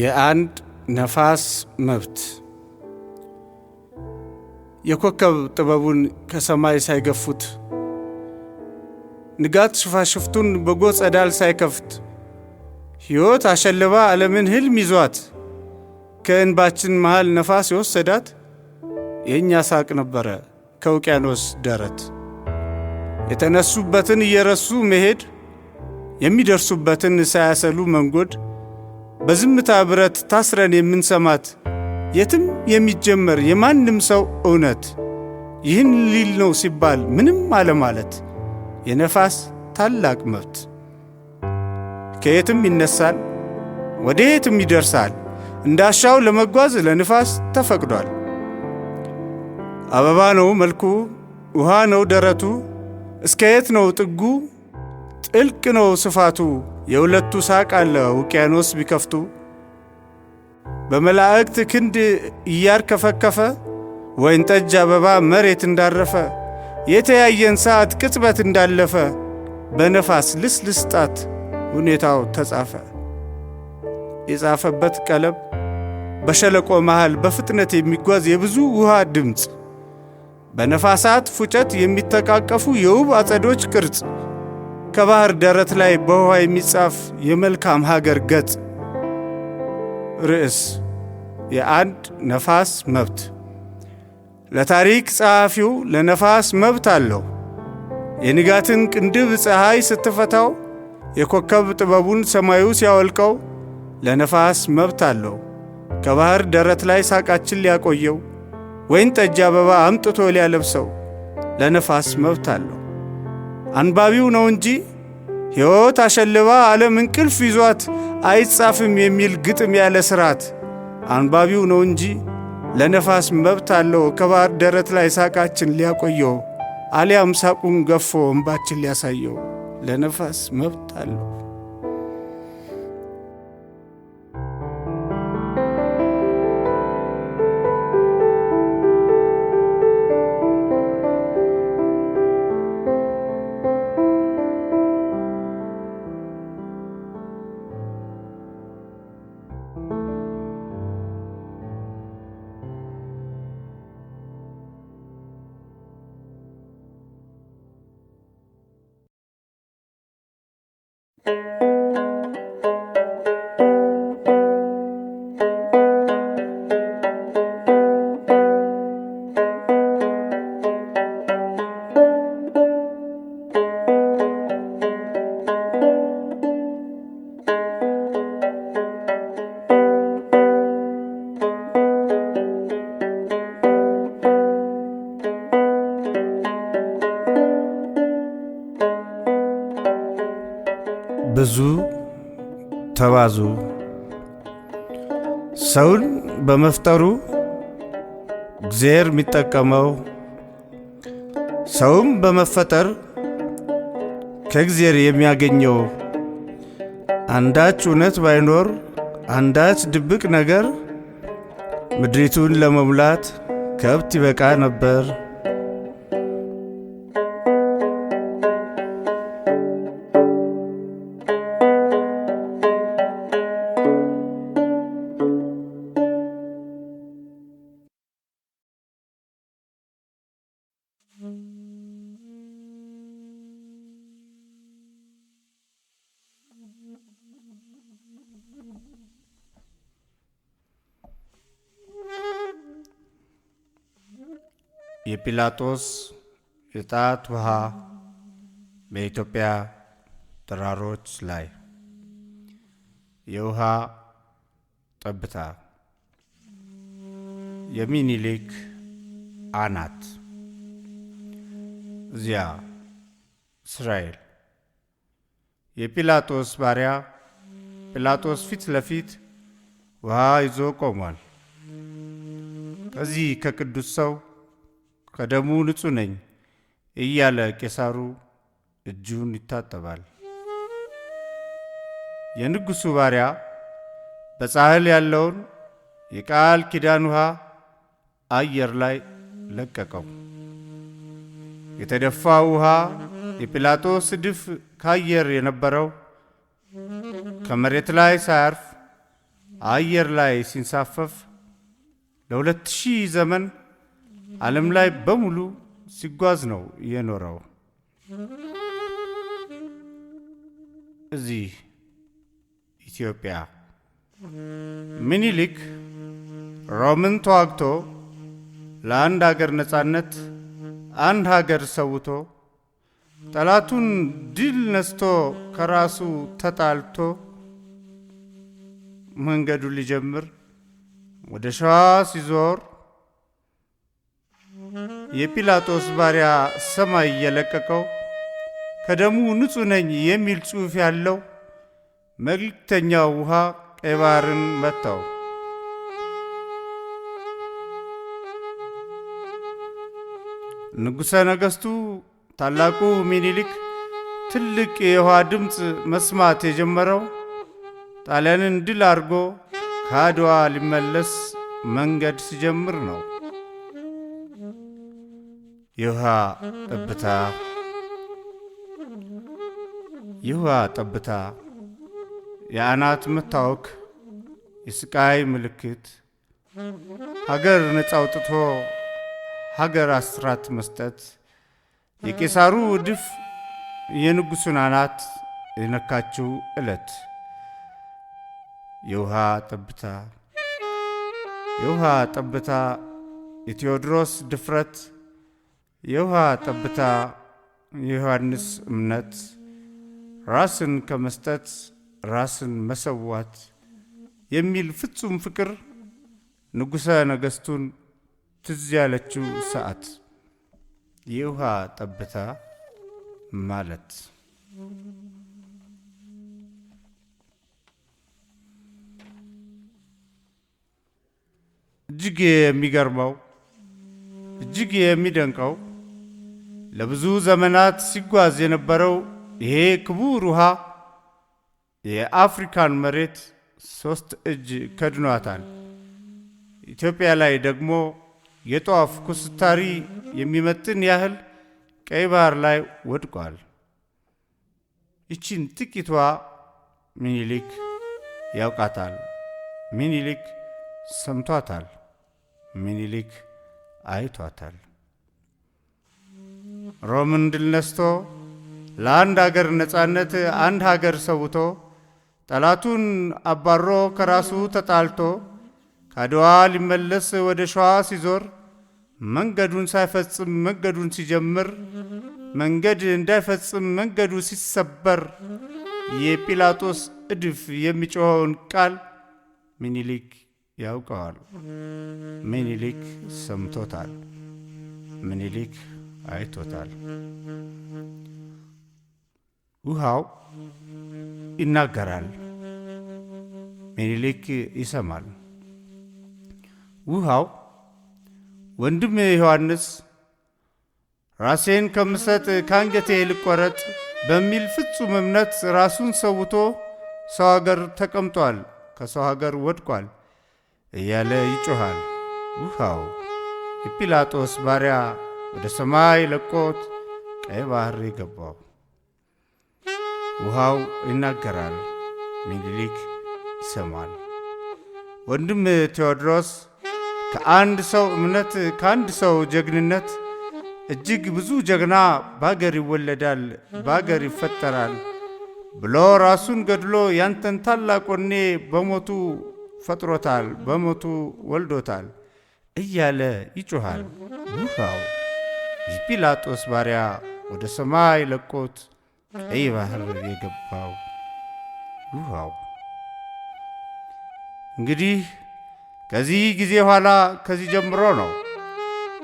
የአንድ ነፋስ መብት የኮከብ ጥበቡን ከሰማይ ሳይገፉት ንጋት ሽፋሽፍቱን በጎ ጸዳል ሳይከፍት ሕይወት አሸልባ ዓለምን ህልም ይዟት ከእንባችን መሃል ነፋስ የወሰዳት የእኛ ሳቅ ነበረ ከውቅያኖስ ደረት። የተነሱበትን እየረሱ መሄድ የሚደርሱበትን ሳያሰሉ መንጎድ በዝምታ ብረት ታስረን የምንሰማት የትም የሚጀመር የማንም ሰው እውነት ይህን ሊል ነው ሲባል ምንም አለማለት የነፋስ ታላቅ መብት። ከየትም ይነሳል ወደ የትም ይደርሳል እንዳሻው ለመጓዝ ለንፋስ ተፈቅዷል። አበባ ነው መልኩ ውሃ ነው ደረቱ እስከ የት ነው ጥጉ ጥልቅ ነው ስፋቱ የሁለቱ ሳቅ አለ ውቅያኖስ ቢከፍቱ። በመላእክት ክንድ እያርከፈከፈ ወይን ጠጅ አበባ መሬት እንዳረፈ የተያየን ሰዓት ቅጽበት እንዳለፈ በነፋስ ልስልስጣት ሁኔታው ተጻፈ። የጻፈበት ቀለም በሸለቆ መሃል በፍጥነት የሚጓዝ የብዙ ውሃ ድምፅ በነፋሳት ፉጨት የሚተቃቀፉ የውብ አጸዶች ቅርጽ ከባህር ደረት ላይ በውሃ የሚጻፍ የመልካም ሀገር ገጽ። ርዕስ የአንድ ነፋስ መብት። ለታሪክ ጸሐፊው ለነፋስ መብት አለው። የንጋትን ቅንድብ ፀሐይ ስትፈታው የኮከብ ጥበቡን ሰማዩ ሲያወልቀው ለነፋስ መብት አለው። ከባህር ደረት ላይ ሳቃችን ሊያቆየው ወይን ጠጅ አበባ አምጥቶ ሊያለብሰው ለነፋስ መብት አለው። አንባቢው ነው እንጂ ሕይወት አሸልባ ዓለም እንቅልፍ ይዟት አይጻፍም የሚል ግጥም ያለ ስርዓት። አንባቢው ነው እንጂ ለነፋስ መብት አለው ከባህር ደረት ላይ ሳቃችን ሊያቆየው አሊያም ሳቁን ገፎ እንባችን ሊያሳየው ለነፋስ መብት አለው። ብዙ ተባዙ። ሰውን በመፍጠሩ እግዚአብሔር የሚጠቀመው ሰውም በመፈጠር ከእግዚአብሔር የሚያገኘው አንዳች እውነት ባይኖር አንዳች ድብቅ ነገር ምድሪቱን ለመሙላት ከብት ይበቃ ነበር። የጲላጦስ የጣት ውሃ በኢትዮጵያ ተራሮች ላይ የውሃ ጠብታ የሚኒሊክ አናት እዚያ እስራኤል የጲላጦስ ባሪያ ጲላጦስ ፊት ለፊት ውሃ ይዞ ቆሟል። ከዚህ ከቅዱስ ሰው ከደሙ ንጹሕ ነኝ እያለ ቄሳሩ እጁን ይታጠባል። የንጉሡ ባሪያ በጻሕል ያለውን የቃል ኪዳን ውሃ አየር ላይ ለቀቀው። የተደፋው ውሃ የጲላጦስ ድፍ ካየር የነበረው ከመሬት ላይ ሳያርፍ አየር ላይ ሲንሳፈፍ ለ2000 ዘመን ዓለም ላይ በሙሉ ሲጓዝ ነው የኖረው። እዚህ ኢትዮጵያ ምኒልክ ሮምን ተዋግቶ ለአንድ ሀገር ነጻነት አንድ ሀገር ሰውቶ ጠላቱን ድል ነስቶ ከራሱ ተጣልቶ መንገዱን ሊጀምር ወደ ሸዋ ሲዞር የጲላጦስ ባሪያ ሰማይ የለቀቀው ከደሙ ንጹሕ ነኝ የሚል ጽሑፍ ያለው መልእክተኛው ውሃ ቀይ ባህርን መታው። ንጉሠ ነገሥቱ ታላቁ ምኒልክ ትልቅ የውሃ ድምፅ መስማት የጀመረው ጣሊያንን ድል አድርጎ ከአድዋ ሊመለስ መንገድ ሲጀምር ነው። የውሃ ጠብታ የውሃ ጠብታ የአናት መታወክ የስቃይ ምልክት ሀገር ነፃ አውጥቶ ሀገር አስራት መስጠት የቄሳሩ እድፍ የንጉሡን አናት የነካችው ዕለት የውሃ ጠብታ የውሃ ጠብታ የቴዎድሮስ ድፍረት የውሃ ጠብታ የዮሐንስ እምነት ራስን ከመስጠት ራስን መሰዋት የሚል ፍጹም ፍቅር ንጉሠ ነገሥቱን ትዝ ያለችው ሰዓት የውሃ ጠብታ ማለት እጅግ የሚገርመው እጅግ የሚደንቀው ለብዙ ዘመናት ሲጓዝ የነበረው ይሄ ክቡር ውሃ የአፍሪካን መሬት 3 እጅ ከድኗታል። ኢትዮጵያ ላይ ደግሞ የጧፍ ኩስታሪ የሚመጥን ያህል ቀይ ባህር ላይ ወድቋል። ይቺን ጥቂቷ ምኒልክ ያውቃታል። ምኒልክ ሰምቷታል። ምኒልክ አይቷታል። ሮምን ድል ነስቶ ለአንድ ሀገር ነጻነት አንድ ሀገር ሰውቶ ጠላቱን አባሮ ከራሱ ተጣልቶ ከአድዋ ሊመለስ ወደ ሸዋ ሲዞር መንገዱን ሳይፈጽም መንገዱን ሲጀምር መንገድ እንዳይፈጽም መንገዱ ሲሰበር የጲላጦስ እድፍ የሚጮኸውን ቃል ምኒልክ ያውቀዋል። ምኒልክ ሰምቶታል። ምኒልክ አይቶታል። ውሃው ይናገራል። ምኒልክ ይሰማል። ውሃው ወንድም ዮሐንስ ራሴን ከምሰጥ ከአንገቴ ልቆረጥ በሚል ፍጹም እምነት ራሱን ሰውቶ ሰው ሀገር ተቀምጧል፣ ከሰው ሀገር ወድቋል እያለ ይጮኻል። ውሃው የጲላጦስ ባሪያ ወደ ሰማይ ለቆት ቀይ ባህር የገባው ውሃው ይናገራል። ምኒልክ ይሰማል። ወንድም ቴዎድሮስ ከአንድ ሰው እምነት ከአንድ ሰው ጀግንነት እጅግ ብዙ ጀግና በአገር ይወለዳል፣ በአገር ይፈጠራል ብሎ ራሱን ገድሎ ያንተን ታላቅ ወኔ በሞቱ ፈጥሮታል፣ በሞቱ ወልዶታል እያለ ይጮኻል። ውሃው የጲላጦስ ባሪያ ወደ ሰማይ ለቆት ቀይ ባህር የገባው ውሃው እንግዲህ ከዚህ ጊዜ ኋላ ከዚህ ጀምሮ ነው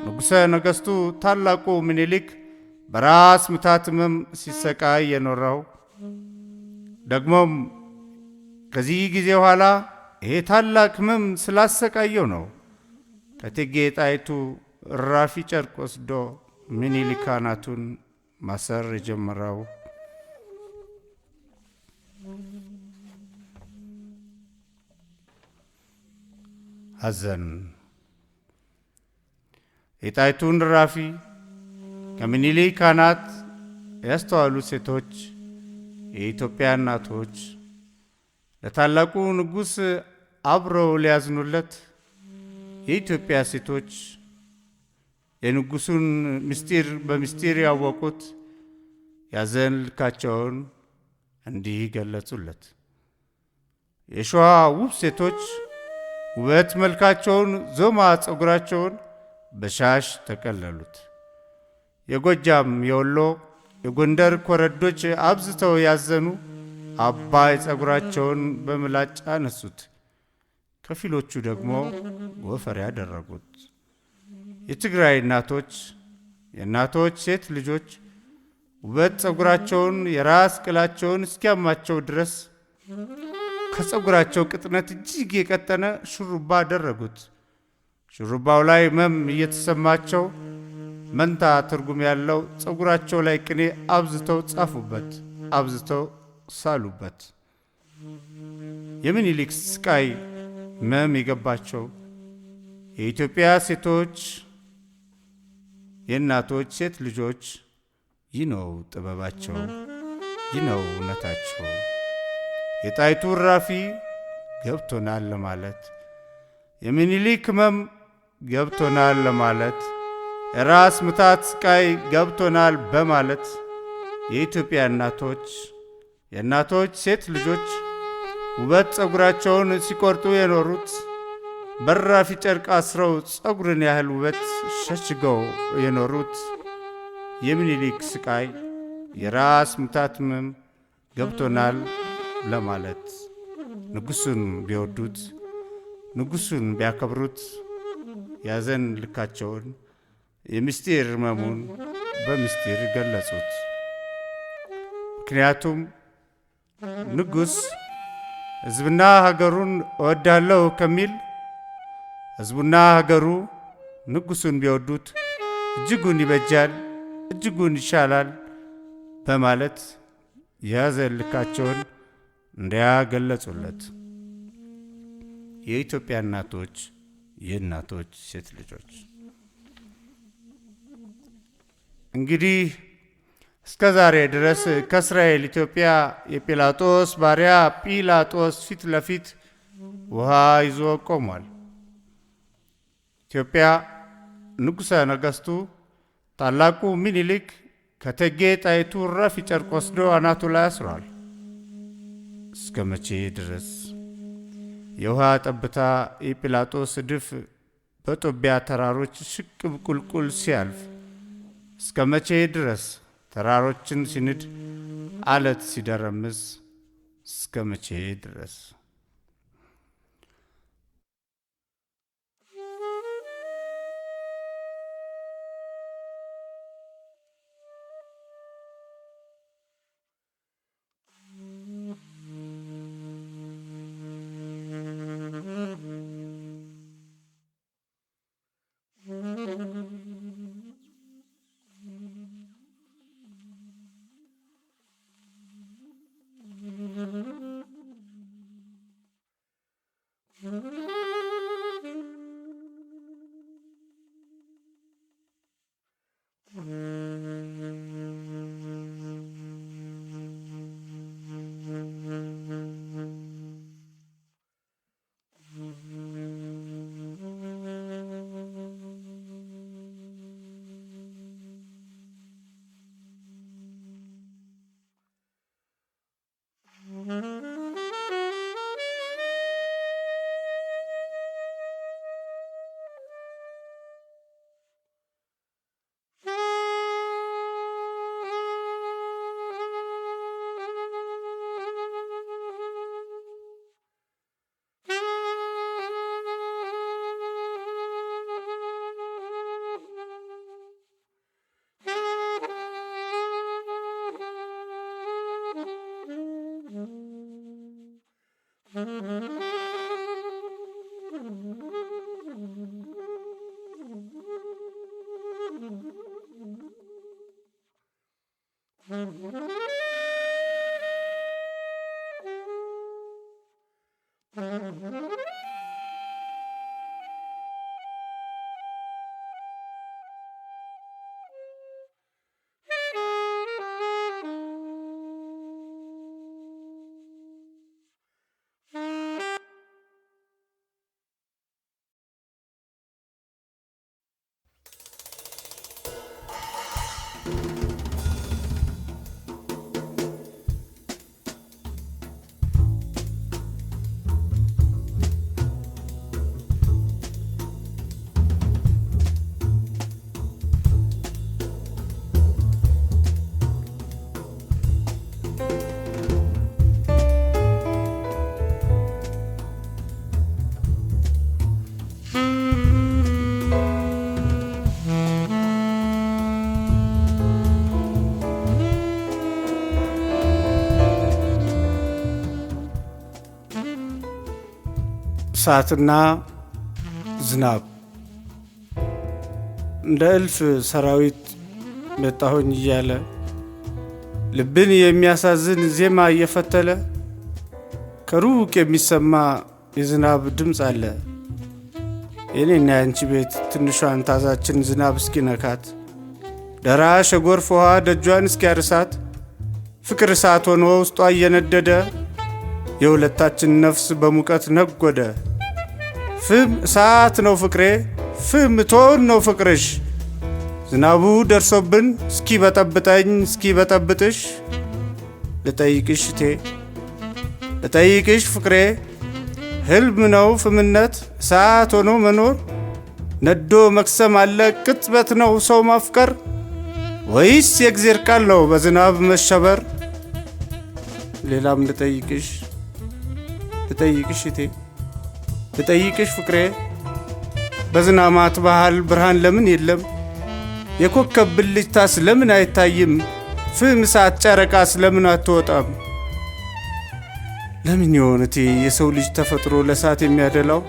ንጉሠ ነገሥቱ ታላቁ ምኒልክ በራስ ምታት ሕመም ሲሰቃይ የኖረው። ደግሞም ከዚህ ጊዜ ኋላ ይሄ ታላቅ ሕመም ስላሰቃየው ነው ከእቴጌ ጣይቱ እራፊ ጨርቅ ወስዶ ምኒልክ አናቱን ማሰር የጀመረው። ሐዘን የጣይቱን እራፊ ከምኒልክ አናት ያስተዋሉ ሴቶች፣ የኢትዮጵያ እናቶች ለታላቁ ንጉሥ አብረው ሊያዝኑለት የኢትዮጵያ ሴቶች የንጉሡን ምስጢር በምስጢር ያወቁት ያዘን ልካቸውን እንዲህ ገለጹለት። የሸዋ ውብ ሴቶች ውበት መልካቸውን፣ ዞማ ፀጉራቸውን በሻሽ ተቀለሉት። የጎጃም፣ የወሎ፣ የጎንደር ኮረዶች አብዝተው ያዘኑ አባይ ፀጉራቸውን በምላጭ አነሱት። ከፊሎቹ ደግሞ ጎፈር ያደረጉት። የትግራይ እናቶች፣ የእናቶች ሴት ልጆች ውበት ፀጉራቸውን የራስ ቅላቸውን እስኪያማቸው ድረስ ከፀጉራቸው ቅጥነት እጅግ የቀጠነ ሹሩባ አደረጉት። ሹሩባው ላይ መም እየተሰማቸው መንታ ትርጉም ያለው ፀጉራቸው ላይ ቅኔ አብዝተው ጻፉበት፣ አብዝተው ሳሉበት። የምኒልክ ስቃይ መም የገባቸው የኢትዮጵያ ሴቶች የእናቶች ሴት ልጆች ይህ ነው ጥበባቸው፣ ይህ ነው እውነታቸው። የጣይቱ እራፊ ገብቶናል ለማለት፣ የምኒልክ ህመም ገብቶናል ለማለት፣ የራስ ምታት ስቃይ ገብቶናል በማለት የኢትዮጵያ እናቶች የእናቶች ሴት ልጆች ውበት ፀጉራቸውን ሲቆርጡ የኖሩት በራፊ ጨርቅ አስረው ፀጉርን ያህል ውበት ሸሽገው የኖሩት የምኒልክ ስቃይ የራስ ምታት ህመም ገብቶናል ለማለት ንጉሡን ቢወዱት ንጉሡን ቢያከብሩት ያዘን ልካቸውን የምስጢር ህመሙን በምስጢር ገለጹት። ምክንያቱም ንጉሥ ሕዝብና ሀገሩን እወዳለሁ ከሚል ሕዝቡና ሀገሩ ንጉሡን ቢወዱት እጅጉን ይበጃል፣ እጅጉን ይሻላል በማለት የያዘን ልካቸውን እንዲያ ገለጹለት። የኢትዮጵያ እናቶች የእናቶች ሴት ልጆች እንግዲህ እስከ ዛሬ ድረስ ከእስራኤል ኢትዮጵያ የጲላጦስ ባሪያ ጲላጦስ ፊት ለፊት ውሃ ይዞ ቆሟል። ኢትዮጵያ ንጉሠ ነገሥቱ ታላቁ ምኒልክ ከእቴጌ ጣይቱ እራፊ ጨርቅ ወስዶ አናቱ ላይ አስሯል። እስከ መቼ ድረስ የውሃ ጠብታ የጲላጦስ እድፍ በጦቢያ ተራሮች ሽቅብ ቁልቁል ሲያልፍ እስከ መቼ ድረስ ተራሮችን ሲንድ አለት ሲደረምስ እስከ መቼ ድረስ? እሳትና ዝናብ እንደ እልፍ ሰራዊት መጣሁኝ እያለ ልብን የሚያሳዝን ዜማ እየፈተለ ከሩቅ የሚሰማ የዝናብ ድምፅ አለ። የኔና ያንቺ ቤት ትንሿን ታዛችን ዝናብ እስኪነካት ደራሽ የጎርፍ ውሃ ደጇን እስኪያርሳት ፍቅር እሳት ሆኖ ውስጧ እየነደደ የሁለታችን ነፍስ በሙቀት ነጎደ። ፍም እሳት ነው ፍቅሬ፣ ፍም እቶን ነው ፍቅርሽ። ዝናቡ ደርሶብን እስኪ በጠብጠኝ እስኪ በጠብጥሽ። ልጠይቅሽ እቴ ልጠይቅሽ ፍቅሬ፣ ህልም ነው ፍምነት እሳት ሆኖ መኖር? ነዶ መክሰም አለ ቅጽበት ነው ሰው ማፍቀር? ወይስ የእግዜር ቃል ነው በዝናብ መሸበር? ሌላም ልጠይቅሽ እቴ ልጠይቅሽ ፍቅሬ፣ በዝናማት ባህል ብርሃን ለምን የለም? የኮከብ ብልጭታስ ለምን አይታይም? ፍም እሳት ጨረቃስ ለምን አትወጣም? ለምን ይሆን እቴ የሰው ልጅ ተፈጥሮ ለእሳት የሚያደላው?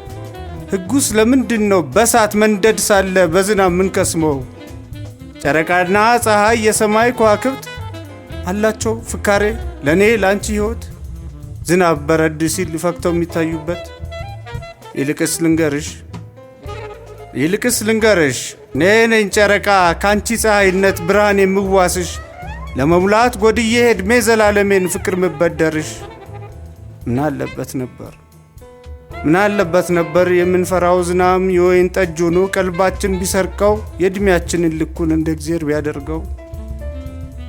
ሕጉስ ለምንድን ነው በእሳት መንደድ ሳለ በዝናብ ምን ከስመው? ጨረቃና ፀሐይ የሰማይ ከዋክብት አላቸው ፍካሬ ለእኔ ለአንቺ ሕይወት፣ ዝናብ በረድ ሲል ፈክተው የሚታዩበት። ይልቅስ ልንገርሽ እኔ ነኝ ጨረቃ ካንቺ ፀሐይነት ብርሃን የምዋስሽ፣ ለመሙላት ጎድዬ ዕድሜ ዘላለሜን ፍቅር ምበደርሽ። ምን አለበት ነበር የምንፈራው ዝናም የወይን ጠጅ ሆኖ ቀልባችን ቢሰርቀው፣ የዕድሜያችንን ልኩን እንደ እግዚአብሔር ቢያደርገው።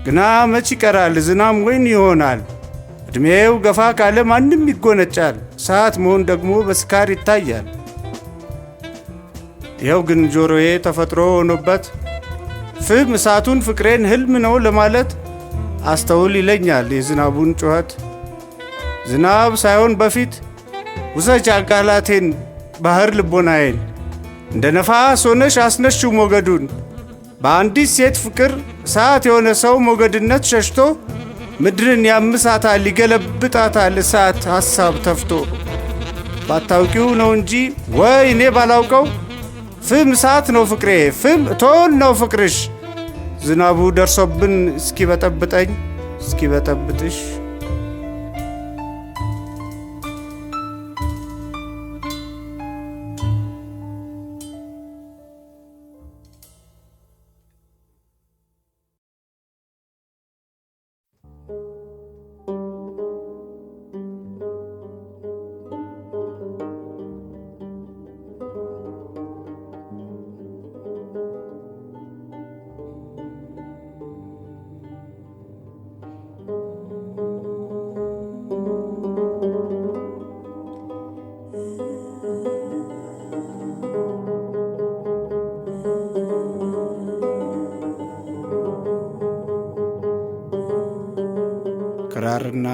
ግና መች ይቀራል ዝናም ወይን ይሆናል፣ ዕድሜው ገፋ ካለ ማንም ይጎነጫል። እሳት መሆን ደግሞ በስካር ይታያል። ይኸው ግን ጆሮዬ ተፈጥሮ ሆኖበት ፍም እሳቱን ፍቅሬን ህልም ነው ለማለት አስተውል ይለኛል የዝናቡን ጩኸት። ዝናብ ሳይሆን በፊት ውሰጅ አካላቴን ባህር ልቦናዬን፣ እንደ ነፋስ ሆነሽ አስነሽው ሞገዱን። በአንዲት ሴት ፍቅር እሳት የሆነ ሰው ሞገድነት ሸሽቶ ምድርን ያምሳታል ይገለብጣታል እሳት ሐሳብ ተፍቶ። ባታውቂው ነው እንጂ ወይ እኔ ባላውቀው ፍም እሳት ነው ፍቅሬ፣ ፍም እቶን ነው ፍቅርሽ። ዝናቡ ደርሶብን እስኪ በጠብጠኝ እስኪ በጠብጥሽ። ክራርና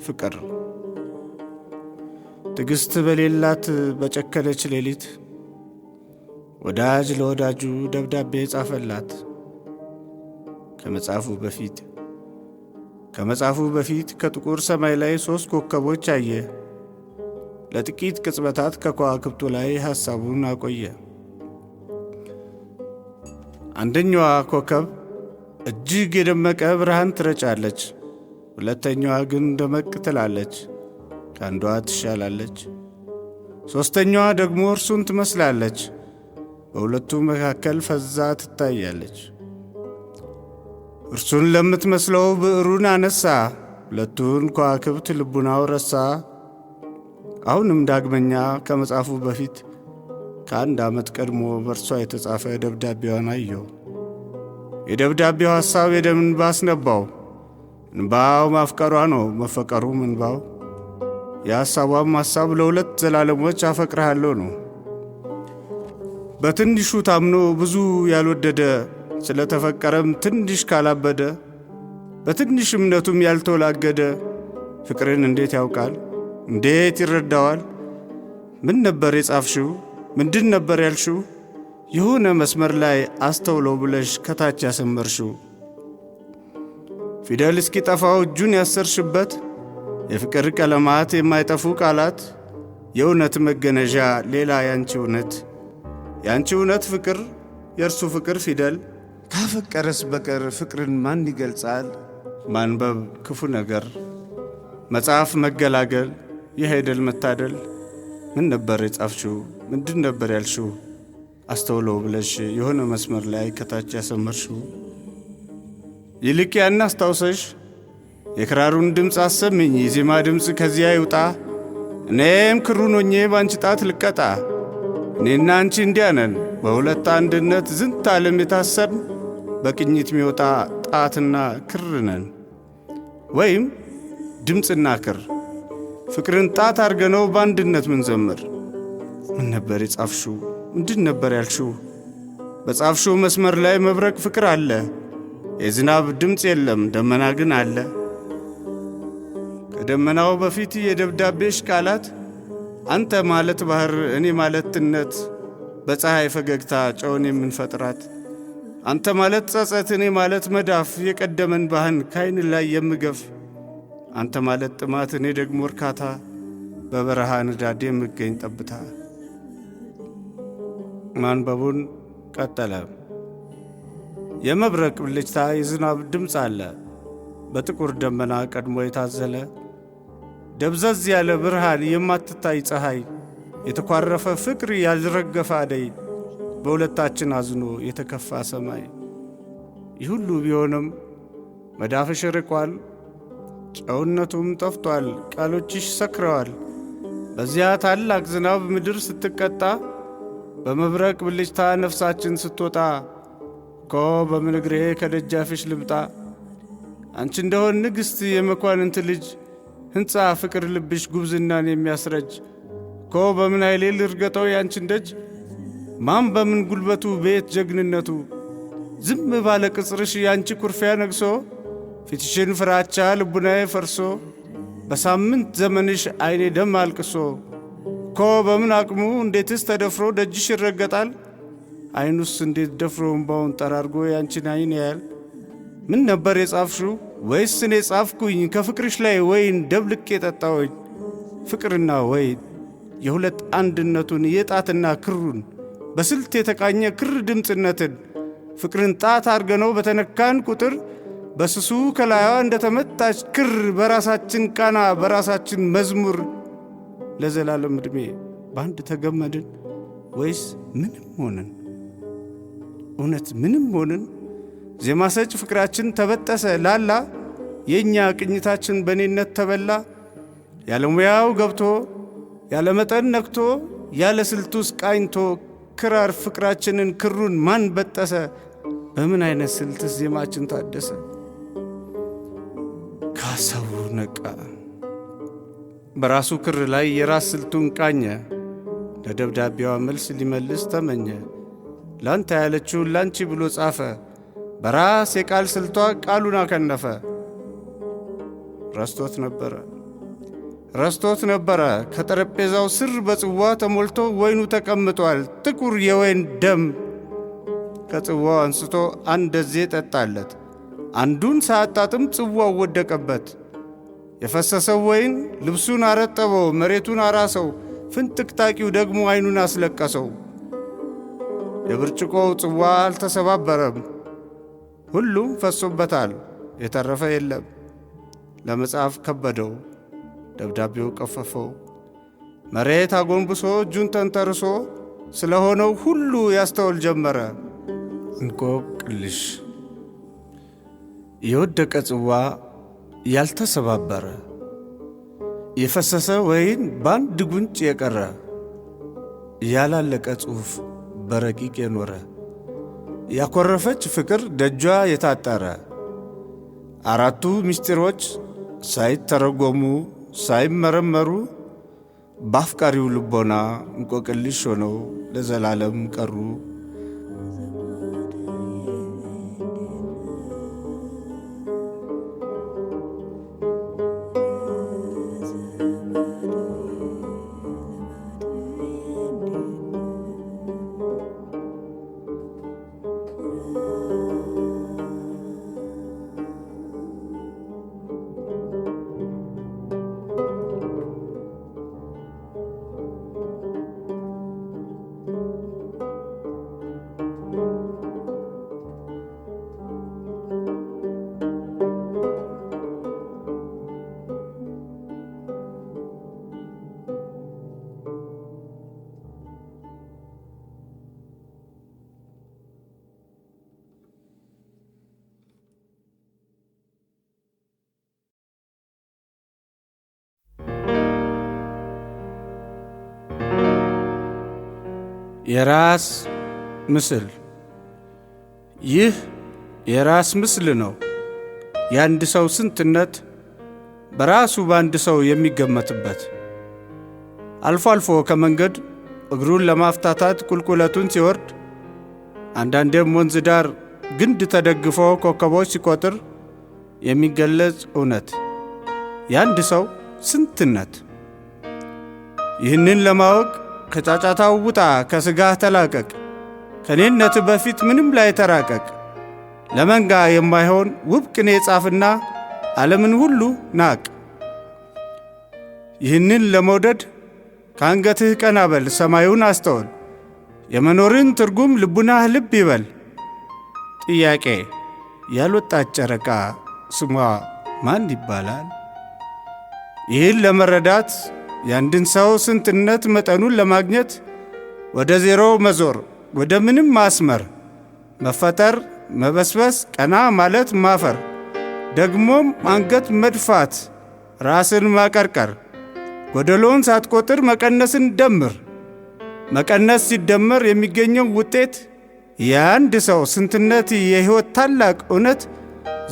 ፍቅር ትዕግስት በሌላት በጨከነች ሌሊት ወዳጅ ለወዳጁ ደብዳቤ ጻፈላት። ከመጻፉ በፊት ከጥቁር ሰማይ ላይ 3 ኮከቦች አየ። ለጥቂት ቅጽበታት ከከዋክብቱ ላይ ሐሳቡን አቆየ። አንደኛዋ ኮከብ እጅግ የደመቀ ብርሃን ትረጫለች፣ ሁለተኛዋ ግን ደመቅ ትላለች፣ ከአንዷ ትሻላለች። ሦስተኛዋ ደግሞ እርሱን ትመስላለች፣ በሁለቱ መካከል ፈዛ ትታያለች። እርሱን ለምትመስለው ብዕሩን አነሳ፣ ሁለቱን ከዋክብት ልቡናው ረሳ። አሁንም ዳግመኛ ከመጻፉ በፊት ከ1 ዓመት ቀድሞ በእርሷ የተጻፈ ደብዳቤዋን አየው። የደብዳቤው ሐሳብ የደም እንባ አስነባው። እንባው ማፍቀሯ ነው፣ መፈቀሩም እንባው። የሐሳቧም ሐሳብ ለሁለት ዘላለሞች አፈቅርሃለሁ ነው። በትንሹ ታምኖ ብዙ ያልወደደ ስለተፈቀረም ትንሽ ካላበደ በትንሽ እምነቱም ያልተወላገደ ፍቅርን እንዴት ያውቃል? እንዴት ይረዳዋል? ምን ነበር የጻፍሽው? ምንድን ነበር ያልሽው? የሆነ መስመር ላይ አስተውለው ብለሽ ከታች ያሰመርሽው ፊደል እስኪጠፋው እጁን ያሰርሽበት የፍቅር ቀለማት የማይጠፉ ቃላት የእውነት መገነዣ ሌላ ያንቺ እውነት ፍቅር የእርሱ ፍቅር ፊደል ካፈቀረስ በቀር ፍቅርን ማን ይገልጻል? ማንበብ ክፉ ነገር፣ መጽሐፍ መገላገል፣ ይህ አይደል መታደል? ምን ነበር የጻፍሽው? ምንድን ነበር ያልሽው? አስተውለው ብለሽ የሆነ መስመር ላይ ከታች ያሰመርሽው ይልቅ ያን አስታውሰሽ የክራሩን ድምፅ አሰምኝ፣ የዜማ ድምፅ ከዚያ ይውጣ፣ እኔም ክሩን ሆኜ ባንቺ ጣት ልቀጣ። እኔና አንቺ እንዲያ ነን በሁለት አንድነት ዝንት ዓለም የታሰርን በቅኝት ሚወጣ ጣትና ክር ነን። ወይም ድምፅና ክር ፍቅርን ጣት አርገነው በአንድነት ምን ዘምር። ምን ነበር የጻፍሽው? ምንድን ነበር ያልሽው? በጻፍሽው መስመር ላይ መብረቅ ፍቅር አለ። የዝናብ ድምፅ የለም፣ ደመና ግን አለ። ከደመናው በፊት የደብዳቤሽ ቃላት አንተ ማለት ባህር፣ እኔ ማለት ትነት፣ በፀሐይ ፈገግታ ጨውን የምንፈጥራት አንተ ማለት ጸጸት፣ እኔ ማለት መዳፍ፣ የቀደመን ባህን ካይን ላይ የምገፍ አንተ ማለት ጥማት፣ እኔ ደግሞ እርካታ፣ በበረሃ ንዳድ የምገኝ ጠብታ። ማንበቡን ቀጠለ። የመብረቅ ብልጭታ፣ የዝናብ ድምፅ አለ። በጥቁር ደመና ቀድሞ የታዘለ ደብዘዝ ያለ ብርሃን፣ የማትታይ ፀሐይ፣ የተኳረፈ ፍቅር፣ ያልረገፈ አደይ፣ በሁለታችን አዝኖ የተከፋ ሰማይ። ይህ ሁሉ ቢሆንም መዳፍሽ ርቋል፣ ጨውነቱም ጠፍቷል፣ ቃሎችሽ ሰክረዋል። በዚያ ታላቅ ዝናብ ምድር ስትቀጣ፣ በመብረቅ ብልጭታ ነፍሳችን ስትወጣ፣ እኮ በምን እግሬ ከደጃፍሽ ልምጣ? አንቺ እንደሆን ንግሥት የመኳንንት ልጅ፣ ሕንፃ ፍቅር ልብሽ ጉብዝናን የሚያስረጅ እኮ በምን ኃይሌ ልርገጠው ያንቺን ደጅ? ማን በምን ጉልበቱ ቤት ጀግንነቱ? ዝም ባለ ቅጽርሽ ያንቺ ኩርፊያ ነግሶ፣ ፊትሽን ፍራቻ ልቡናዬ ፈርሶ፣ በሳምንት ዘመንሽ አይኔ ደም አልቅሶ እኮ በምን አቅሙ እንዴትስ ተደፍሮ ደጅሽ ይረገጣል? አይኑስ እንዴት ደፍሮ እምባውን ጠራርጎ ያንቺን አይን ያያል? ምን ነበር የጻፍሽው? ወይስ እኔ ጻፍኩኝ ከፍቅርሽ ላይ ወይን ደብልቄ ጠጣሁኝ? ፍቅርና ወይን የሁለት አንድነቱን የጣትና ክሩን በስልት የተቃኘ ክር ድምፅነትን ፍቅርን ጣት አርገነው በተነካን ቁጥር በስሱ ከላይዋ እንደተመታች ክር በራሳችን ቃና በራሳችን መዝሙር ለዘላለም ዕድሜ በአንድ ተገመድን? ወይስ ምንም ሆንን? እውነት ምንም ሆንን? ዜማ ሰጭ ፍቅራችን ተበጠሰ ላላ፣ የእኛ ቅኝታችን በኔነት ተበላ። ያለ ሙያው ገብቶ ያለ መጠን ነክቶ ያለ ስልቱስ ቃኝቶ ክራር ፍቅራችንን ክሩን ማን በጠሰ? በምን አይነት ስልትስ ዜማችን ታደሰ? ካሰቡ ነቃ፣ በራሱ ክር ላይ የራስ ስልቱን ቃኘ። ለደብዳቤዋ መልስ ሊመልስ ተመኘ። ላንተ ያለችውን ላንቺ ብሎ ጻፈ። በራስ የቃል ስልቷ ቃሉን አከነፈ። ረስቶት ነበረ ከጠረጴዛው ስር በጽዋ ተሞልቶ ወይኑ ተቀምጧል። ጥቁር የወይን ደም ከጽዋው አንስቶ አንደዜ ጠጣለት። አንዱን ሳያጣጥም ጽዋው ወደቀበት። የፈሰሰው ወይን ልብሱን አረጠበው፣ መሬቱን አራሰው። ፍንጥቅጣቂው ደግሞ አይኑን አስለቀሰው። የብርጭቆው ጽዋ አልተሰባበረም፣ ሁሉም ፈሶበታል፣ የተረፈ የለም። ለመጻፍ ከበደው፣ ደብዳቤው ቀፈፈው። መሬት አጎንብሶ እጁን ተንተርሶ ስለሆነው ሁሉ ያስተውል ጀመረ። እንቆቅልሽ የወደቀ ጽዋ ያልተሰባበረ፣ የፈሰሰ ወይን በአንድ ጉንጭ የቀረ፣ ያላለቀ ጽሑፍ በረቂቅ የኖረ፣ ያኮረፈች ፍቅር ደጇ የታጠረ አራቱ ምስጢሮች ሳይተረጎሙ ሳይመረመሩ በአፍቃሪው ልቦና እንቆቅልሽ ሆነው ለዘላለም ቀሩ። የራስ ምስል። ይህ የራስ ምስል ነው። የአንድ ሰው ስንትነት በራሱ በአንድ ሰው የሚገመትበት። አልፎ አልፎ ከመንገድ እግሩን ለማፍታታት ቁልቁለቱን ሲወርድ፣ አንዳንዴም ወንዝ ዳር ግንድ ተደግፎ ኮከቦች ሲቆጥር የሚገለጽ እውነት የአንድ ሰው ስንትነት። ይህንን ለማወቅ ከጫጫታው ውጣ፣ ከሥጋህ ተላቀቅ፣ ከኔነት በፊት ምንም ላይ ተራቀቅ። ለመንጋ የማይሆን ውብ ቅኔ ጻፍና ዓለምን ሁሉ ናቅ። ይህንን ለመውደድ ከአንገትህ ቀና በል፣ ሰማዩን አስተውል፣ የመኖርን ትርጉም ልቡናህ ልብ ይበል። ጥያቄ፣ ያልወጣች ጨረቃ ስሟ ማን ይባላል? ይህን ለመረዳት የአንድን ሰው ስንትነት መጠኑን ለማግኘት ወደ ዜሮ መዞር፣ ወደ ምንም ማስመር፣ መፈጠር፣ መበስበስ፣ ቀና ማለት፣ ማፈር፣ ደግሞም አንገት መድፋት፣ ራስን ማቀርቀር፣ ጎደሎን ሳትቆጥር መቀነስን ደምር። መቀነስ ሲደመር የሚገኘው ውጤት የአንድ ሰው ስንትነት፣ የሕይወት ታላቅ እውነት፣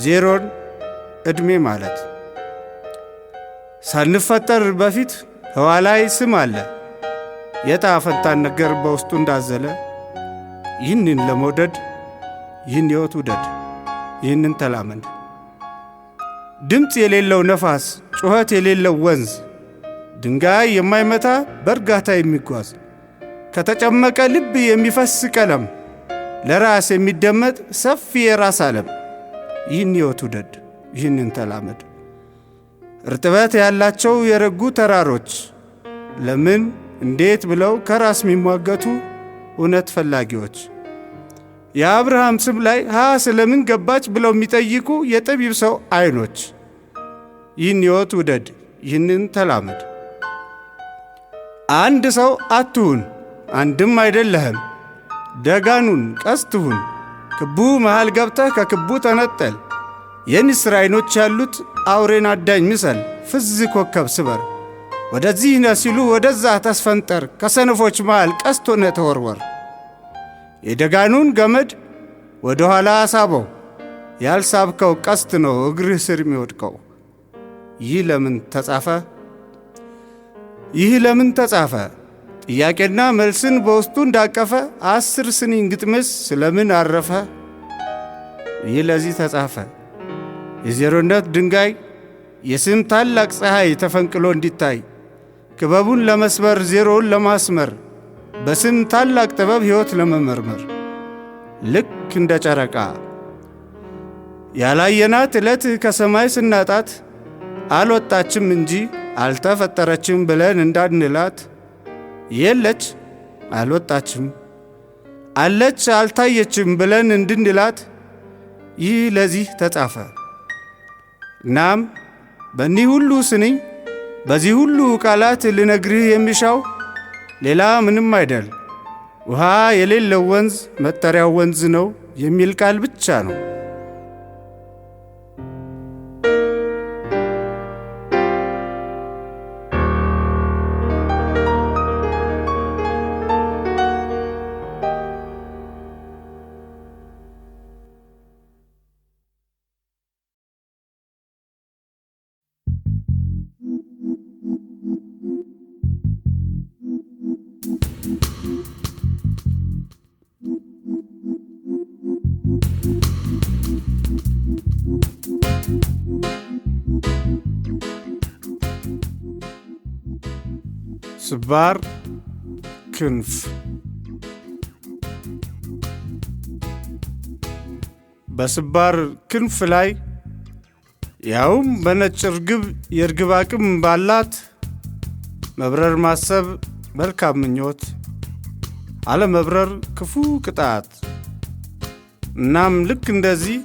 ዜሮን ዕድሜ ማለት። ሳንፈጠር በፊት ህዋ ላይ ስም አለ፣ የዕጣ ፈንታን ነገር በውስጡ እንዳዘለ። ይህንን ለመውደድ ይህን ሕይወት ውደድ፣ ይህንን ተላመድ። ድምፅ የሌለው ነፋስ፣ ጩኸት የሌለው ወንዝ፣ ድንጋይ የማይመታ በእርጋታ የሚጓዝ፣ ከተጨመቀ ልብ የሚፈስ ቀለም፣ ለራስ የሚደመጥ ሰፊ የራስ ዓለም። ይህን ሕይወት ውደድ፣ ይህንን ተላመድ። እርጥበት ያላቸው የረጉ ተራሮች ለምን እንዴት ብለው ከራስ የሚሟገቱ እውነት ፈላጊዎች፣ የአብርሃም ስም ላይ ስለምን ገባች ብለው የሚጠይቁ የጠቢብ ሰው ዓይኖች። ይህን ሕይወት ውደድ፣ ይህንን ተላመድ። አንድ ሰው አትሁን፣ አንድም አይደለህም። ደጋኑን ቀስትሁን፣ ክቡ መሃል ገብተህ ከክቡ ተነጠል። የንስር ዓይኖች ያሉት አውሬን አዳኝ ምሰል፣ ፍዝ ኮከብ ስበር። ወደዚህ ነ ሲሉ ወደዛ ተስፈንጠር፣ ከሰነፎች መሃል ቀስት ሆነ ተወርወር። የደጋኑን ገመድ ወደ ኋላ አሳበው፣ ያልሳብከው ቀስት ነው እግርህ ስር የሚወድቀው። ይህ ለምን ተጻፈ? ይህ ለምን ተጻፈ? ጥያቄና መልስን በውስጡ እንዳቀፈ 10 ስንኝ ግጥምስ ስለምን አረፈ? ይህ ለዚህ ተጻፈ። የዜሮነት ድንጋይ የስም ታላቅ ፀሐይ ተፈንቅሎ እንዲታይ፣ ክበቡን ለመስበር ዜሮውን ለማስመር፣ በስም ታላቅ ጥበብ ሕይወት ለመመርመር። ልክ እንደ ጨረቃ ያላየናት ዕለት ከሰማይ ስናጣት፣ አልወጣችም እንጂ አልተፈጠረችም ብለን እንዳንላት፣ የለች አልወጣችም አለች አልታየችም ብለን እንድንላት፣ ይህ ለዚህ ተጻፈ። እናም በእኒህ ሁሉ ስንኝ በዚህ ሁሉ ቃላት ልነግርህ የሚሻው ሌላ ምንም አይደል፣ ውሃ የሌለው ወንዝ መጠሪያው ወንዝ ነው የሚል ቃል ብቻ ነው። ስባር ክንፍ በስባር ክንፍ ላይ ያውም በነጭ ርግብ የርግብ አቅም ባላት መብረር ማሰብ መልካም ምኞት፣ አለመብረር ክፉ ቅጣት። እናም ልክ እንደዚህ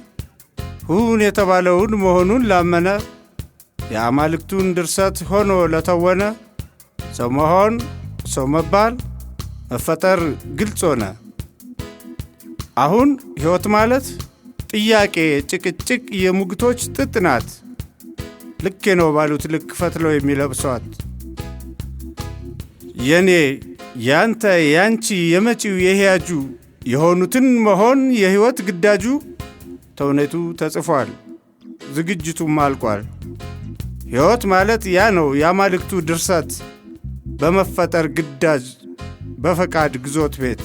ሁን የተባለውን መሆኑን ላመነ የአማልክቱን ድርሰት ሆኖ ለተወነ ሰው መሆን ሰው መባል መፈጠር ግልጽ ሆነ። አሁን ሕይወት ማለት ጥያቄ፣ ጭቅጭቅ፣ የሙግቶች ጥጥ ናት። ልክ ነው ባሉት ልክ ፈትለው የሚለብሷት የኔ ያንተ ያንቺ የመጪው የሕያጁ የሆኑትን መሆን የሕይወት ግዳጁ ተውኔቱ ተጽፏል፣ ዝግጅቱም አልቋል። ሕይወት ማለት ያ ነው የአማልክቱ ድርሰት በመፈጠር ግዳጅ በፈቃድ ግዞት ቤት።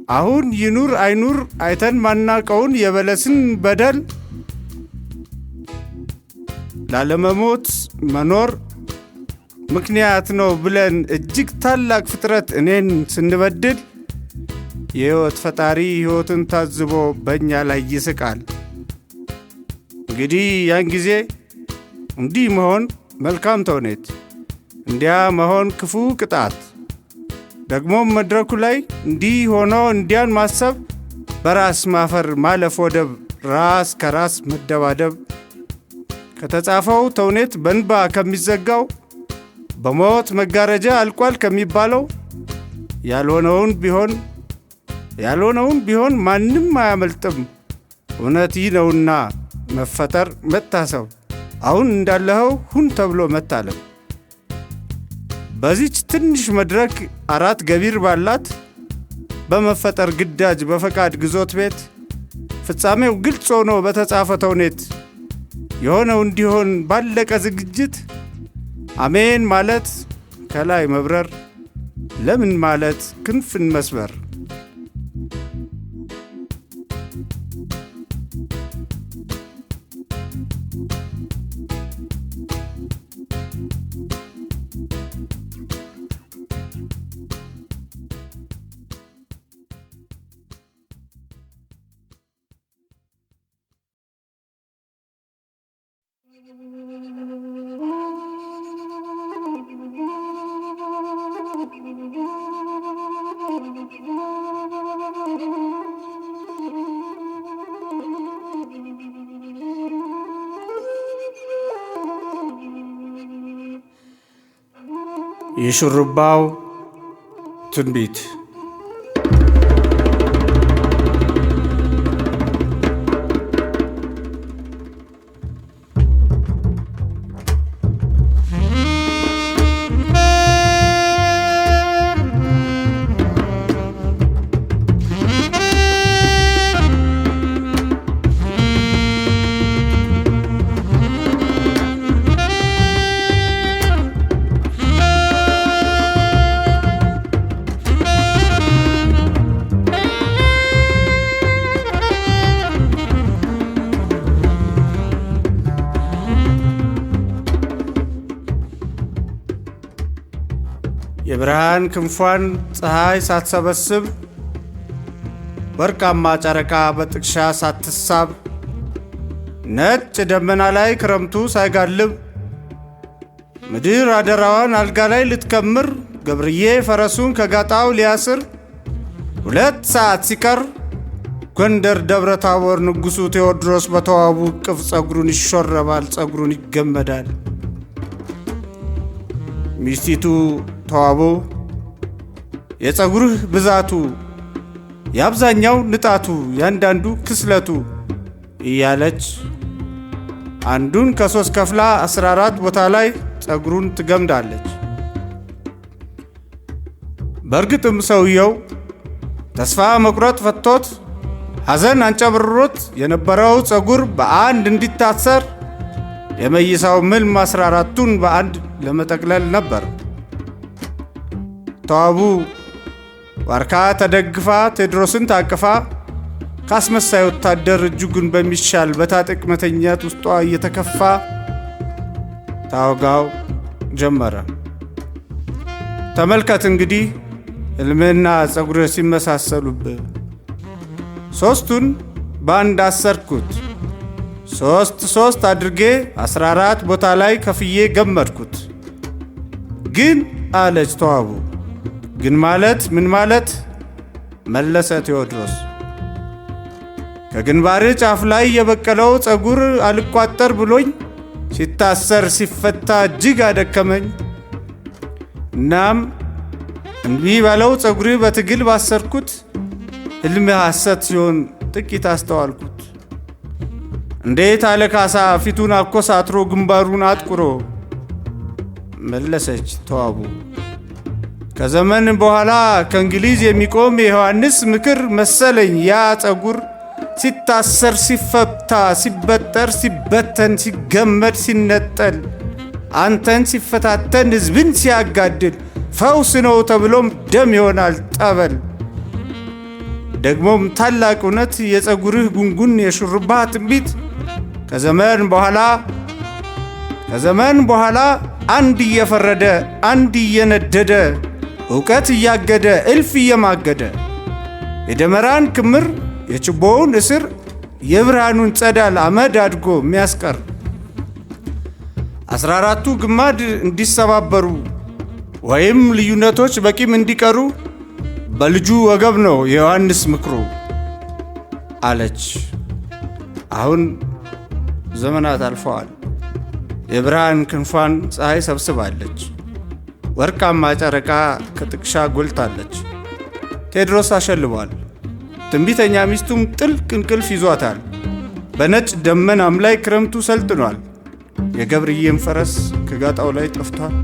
አሁን ይኑር አይኑር አይተን ማናቀውን የበለስን በደል ላለመሞት መኖር ምክንያት ነው ብለን እጅግ ታላቅ ፍጥረት እኔን ስንበድል የሕይወት ፈጣሪ ሕይወትን ታዝቦ በእኛ ላይ ይስቃል። እንግዲህ ያን ጊዜ እንዲህ መሆን መልካም ተውኔት፣ እንዲያ መሆን ክፉ ቅጣት። ደግሞም መድረኩ ላይ እንዲህ ሆኖ እንዲያን ማሰብ በራስ ማፈር ማለፍ ወደብ ራስ ከራስ መደባደብ ከተጻፈው ተውኔት በንባ ከሚዘጋው በሞት መጋረጃ አልቋል ከሚባለው ያልሆነውን ቢሆን ማንም አያመልጥም። እውነት ይህ ነውና መፈጠር መታሰብ፣ አሁን እንዳለኸው ሁን ተብሎ መታለም። በዚች ትንሽ መድረክ አራት ገቢር ባላት በመፈጠር ግዳጅ በፈቃድ ግዞት ቤት ፍጻሜው ግልጽ ሆኖ በተጻፈ ተውኔት የሆነው እንዲሆን ባለቀ ዝግጅት አሜን ማለት ከላይ መብረር፣ ለምን ማለት ክንፍን መስበር። የሹርባው ትንቢት። የብርሃን ክንፏን ፀሐይ ሳትሰበስብ ወርቃማ ጨረቃ በጥቅሻ ሳትሳብ ነጭ ደመና ላይ ክረምቱ ሳይጋልብ ምድር አደራዋን አልጋ ላይ ልትከምር ገብርዬ ፈረሱን ከጋጣው ሊያስር 2 ሰዓት ሲቀር ጎንደር ደብረ ታቦር ንጉሡ ቴዎድሮስ በተዋቡ ቅፍ ጸጉሩን ይሾረባል፣ ጸጉሩን ይገመዳል። ሚስቲቱ ተዋቦ የጸጉርህ ብዛቱ የአብዛኛው ንጣቱ ያንዳንዱ ክስለቱ እያለች አንዱን ከ3 ከፍላ 14 ቦታ ላይ ጸጉሩን ትገምዳለች። በእርግጥም ሰውየው ተስፋ መቁረጥ ፈቶት ሐዘን አንጨብርሮት የነበረው ጸጉር በአንድ እንዲታሰር የመይሳው ምልም 14ቱን በአንድ ለመጠቅለል ነበር። ተዋቡ ዋርካ ተደግፋ ቴዎድሮስን ታቅፋ ካስመሳይ ወታደር እጅጉን በሚሻል በታጠቅ መተኛት ውስጧ እየተከፋ ታወጋው ጀመረ። ተመልከት እንግዲህ ሕልምህና ጸጉርህ ሲመሳሰሉብህ። ሦስቱን በአንድ አሰርኩት፣ ሦስት አድርጌ 14 ቦታ ላይ ከፍዬ ገመድኩት። ግን አለች ተዋቡ። ግን ማለት ምን ማለት? መለሰ ቴዎድሮስ። ከግንባርህ ጫፍ ላይ የበቀለው ጸጉር አልቋጠር ብሎኝ ሲታሰር ሲፈታ እጅግ አደከመኝ። እናም እንዲህ ባለው ጸጉርህ በትግል ባሰርኩት፣ ሕልምህ ሐሰት ሲሆን ጥቂት አስተዋልኩት። እንዴት አለ ካሳ ፊቱን አኮሳትሮ ግንባሩን አጥቁሮ። መለሰች ተዋቡ። ከዘመን በኋላ ከእንግሊዝ የሚቆም የዮሐንስ ምክር መሰለኝ ያ ጸጉር ሲታሰር ሲፈታ ሲበጠር ሲበተን ሲገመድ ሲነጠል አንተን ሲፈታተን ሕዝብን ሲያጋድል ፈውስ ነው ተብሎም ደም ይሆናል ጠበል። ደግሞም ታላቅ እውነት የጸጉርህ ጉንጉን የሹርባ ትንቢት ከዘመን በኋላ አንድ እየፈረደ አንድ እየነደደ ዕውቀት እያገደ እልፍ እየማገደ የደመራን ክምር የችቦውን እስር የብርሃኑን ጸዳል አመድ አድጎ የሚያስቀር 14ቱ ግማድ እንዲሰባበሩ ወይም ልዩነቶች በቂም እንዲቀሩ በልጁ ወገብ ነው የዮሐንስ ምክሩ አለች። አሁን ዘመናት አልፈዋል። የብርሃን ክንፏን ፀሐይ ሰብስባለች። ወርቃማ ጨረቃ ከጥቅሻ ጎልታለች። ቴዎድሮስ አሸልቧል። ትንቢተኛ ሚስቱም ጥልቅ እንቅልፍ ይዟታል። በነጭ ደመናም ላይ ክረምቱ ሰልጥኗል። የገብርዬም ፈረስ ከጋጣው ላይ ጠፍቷል።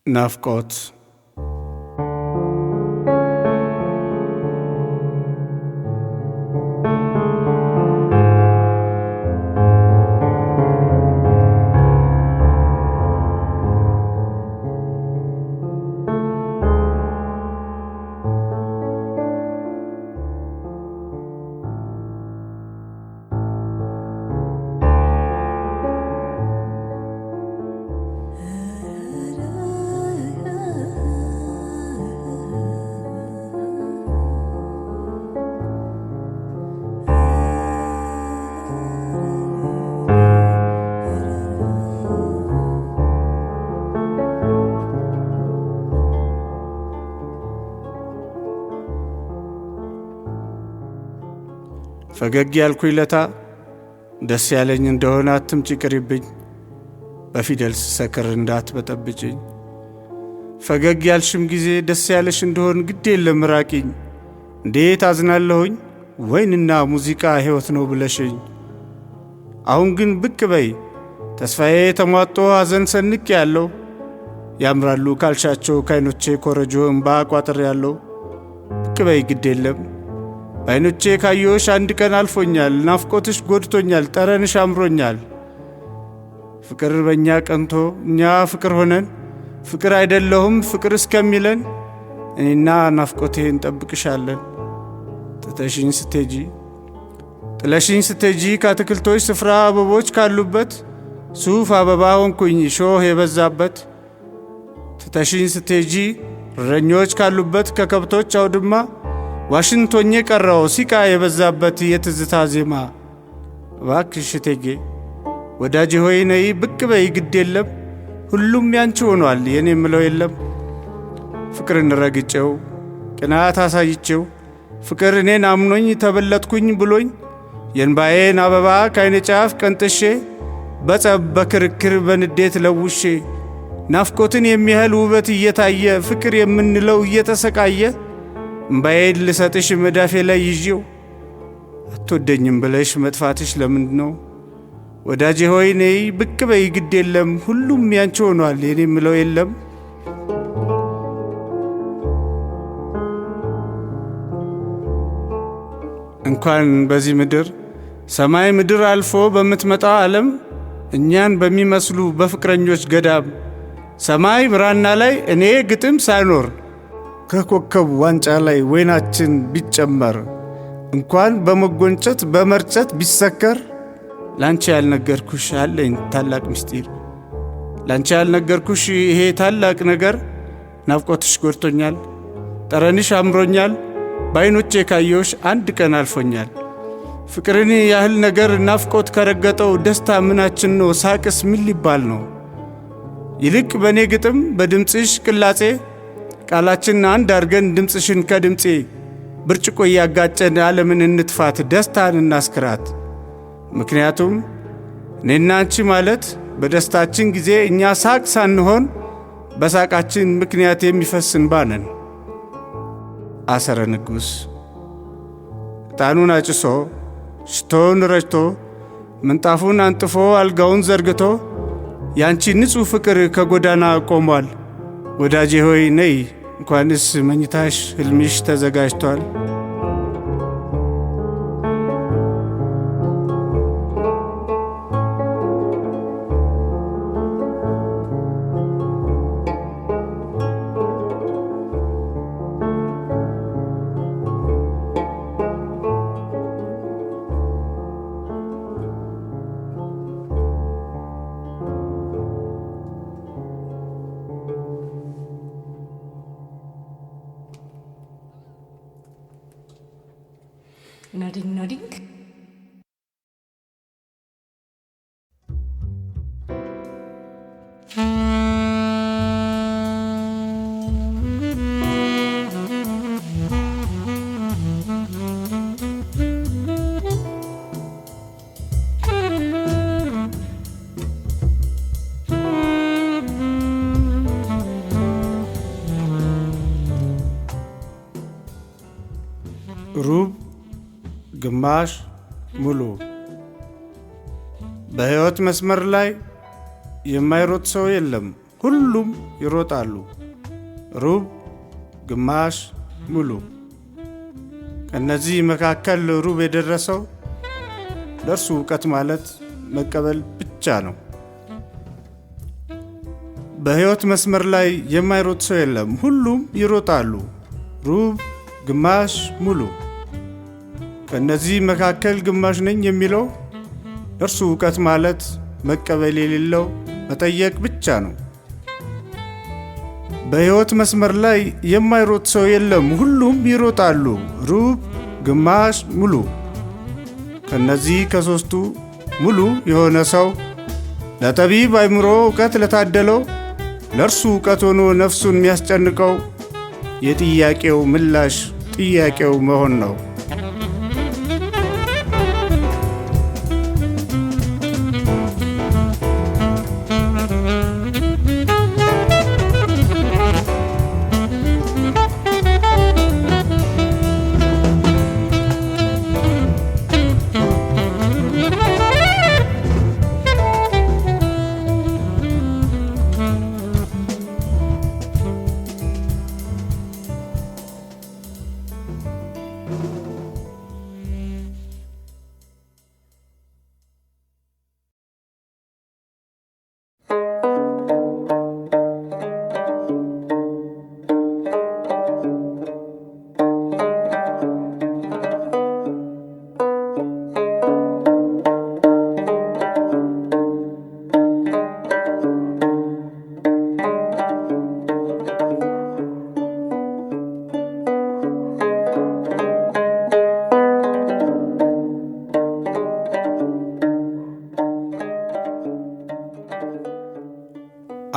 ናፍቆት ፈገግ ያልኩኝ ለታ ደስ ያለኝ እንደሆነ አትምጪ ቅሪብኝ፣ በፊደል ስሰክር እንዳትበጠብጭኝ። ፈገግ ያልሽም ጊዜ ደስ ያለሽ እንደሆን ግድ የለም ራቂኝ። እንዴት አዝናለሁኝ ወይንና ሙዚቃ ሕይወት ነው ብለሽኝ። አሁን ግን ብቅ በይ ተስፋዬ ተሟጦ ሐዘን ሰንቅ ያለው ያምራሉ ካልሻቸው ከዓይኖቼ ኮረጆ እምባ ቋጥር ያለው። ብቅ በይ ግድ የለም በዓይኖቼ ካየሁሽ አንድ ቀን አልፎኛል። ናፍቆትሽ ጎድቶኛል፣ ጠረንሽ አምሮኛል። ፍቅር በእኛ ቀንቶ እኛ ፍቅር ሆነን ፍቅር አይደለሁም ፍቅር እስከሚለን እኔና ናፍቆቴ እንጠብቅሻለን። ጥለሽኝ ስትሄጂ ከአትክልቶች ስፍራ አበቦች ካሉበት ሱፍ አበባ ሆንኩኝ ሾህ የበዛበት። ትተሽኝ ስትሄጂ እረኞች ካሉበት ከከብቶች አውድማ ዋሽንቶኜ ቀረው ሲቃ የበዛበት የትዝታ ዜማ። እባክሽ እቴጌ ወዳጄ ሆይ ነይ ብቅ በይ ግድ የለም ሁሉም ያንቺ ሆኗል የኔ ምለው የለም። ፍቅርን ረግጬው ቅናት አሳይቼው ፍቅር እኔን አምኖኝ ተበለጥኩኝ ብሎኝ የእንባዬን አበባ ከዓይኔ ጫፍ ቀንጥሼ በጸብ በክርክር በንዴት ለውሼ ናፍቆትን የሚያህል ውበት እየታየ ፍቅር የምንለው እየተሰቃየ እምባዬን ልሰጥሽ መዳፌ ላይ ይዤው አትወደኝም ብለሽ መጥፋትሽ ለምንድ ነው? ወዳጄ ሆይ ነይ ብቅ በይ ግድ የለም ሁሉም ያንቺ ሆኗል የኔ ምለው የለም። እንኳን በዚህ ምድር ሰማይ ምድር አልፎ በምትመጣው ዓለም እኛን በሚመስሉ በፍቅረኞች ገዳም ሰማይ ብራና ላይ እኔ ግጥም ሳይኖር ከኮከብ ዋንጫ ላይ ወይናችን ቢጨመር እንኳን በመጎንጨት በመርጨት ቢሰከር ላንቺ ያልነገርኩሽ አለኝ ታላቅ ምስጢር። ላንቺ ያልነገርኩሽ ይሄ ታላቅ ነገር ናፍቆትሽ ጎድቶኛል፣ ጠረንሽ አምሮኛል፣ ባይኖቼ ካየሁሽ አንድ ቀን አልፎኛል። ፍቅርን ያህል ነገር ናፍቆት ከረገጠው ደስታ ምናችን ነው? ሳቅስ ምን ሊባል ነው? ይልቅ በእኔ ግጥም በድምፅሽ ቅላጼ ቃላችን አንድ አርገን ድምፅሽን ከድምፄ ብርጭቆ እያጋጨን ዓለምን እንትፋት ደስታን እናስክራት። ምክንያቱም እኔና አንቺ ማለት በደስታችን ጊዜ እኛ ሳቅ ሳንሆን በሳቃችን ምክንያት የሚፈስ እንባ ነን። አሰረ ንጉሥ ዕጣኑን አጭሶ ሽቶውን ረጭቶ ምንጣፉን አንጥፎ አልጋውን ዘርግቶ ያንቺ ንጹሕ ፍቅር ከጎዳና ቆሟል። ወዳጄ ሆይ ነይ እንኳንስ መኝታሽ ሕልምሽ ተዘጋጅቷል። Nodding, nodding. ሩብ ግማሽ ሙሉ በሕይወት መስመር ላይ የማይሮጥ ሰው የለም፣ ሁሉም ይሮጣሉ። ሩብ ግማሽ ሙሉ። ከነዚህ መካከል ሩብ የደረሰው ለእርሱ ዕውቀት ማለት መቀበል ብቻ ነው። በሕይወት መስመር ላይ የማይሮጥ ሰው የለም፣ ሁሉም ይሮጣሉ። ሩብ ግማሽ ሙሉ። ከነዚህ መካከል ግማሽ ነኝ የሚለው እርሱ ዕውቀት ማለት መቀበል የሌለው መጠየቅ ብቻ ነው። በሕይወት መስመር ላይ የማይሮጥ ሰው የለም፣ ሁሉም ይሮጣሉ። ሩብ ግማሽ ሙሉ። ከነዚህ ከሦስቱ ሙሉ የሆነ ሰው ለጠቢብ አእምሮ ዕውቀት ለታደለው ለእርሱ ዕውቀት ሆኖ ነፍሱን የሚያስጨንቀው የጥያቄው ምላሽ ጥያቄው መሆን ነው።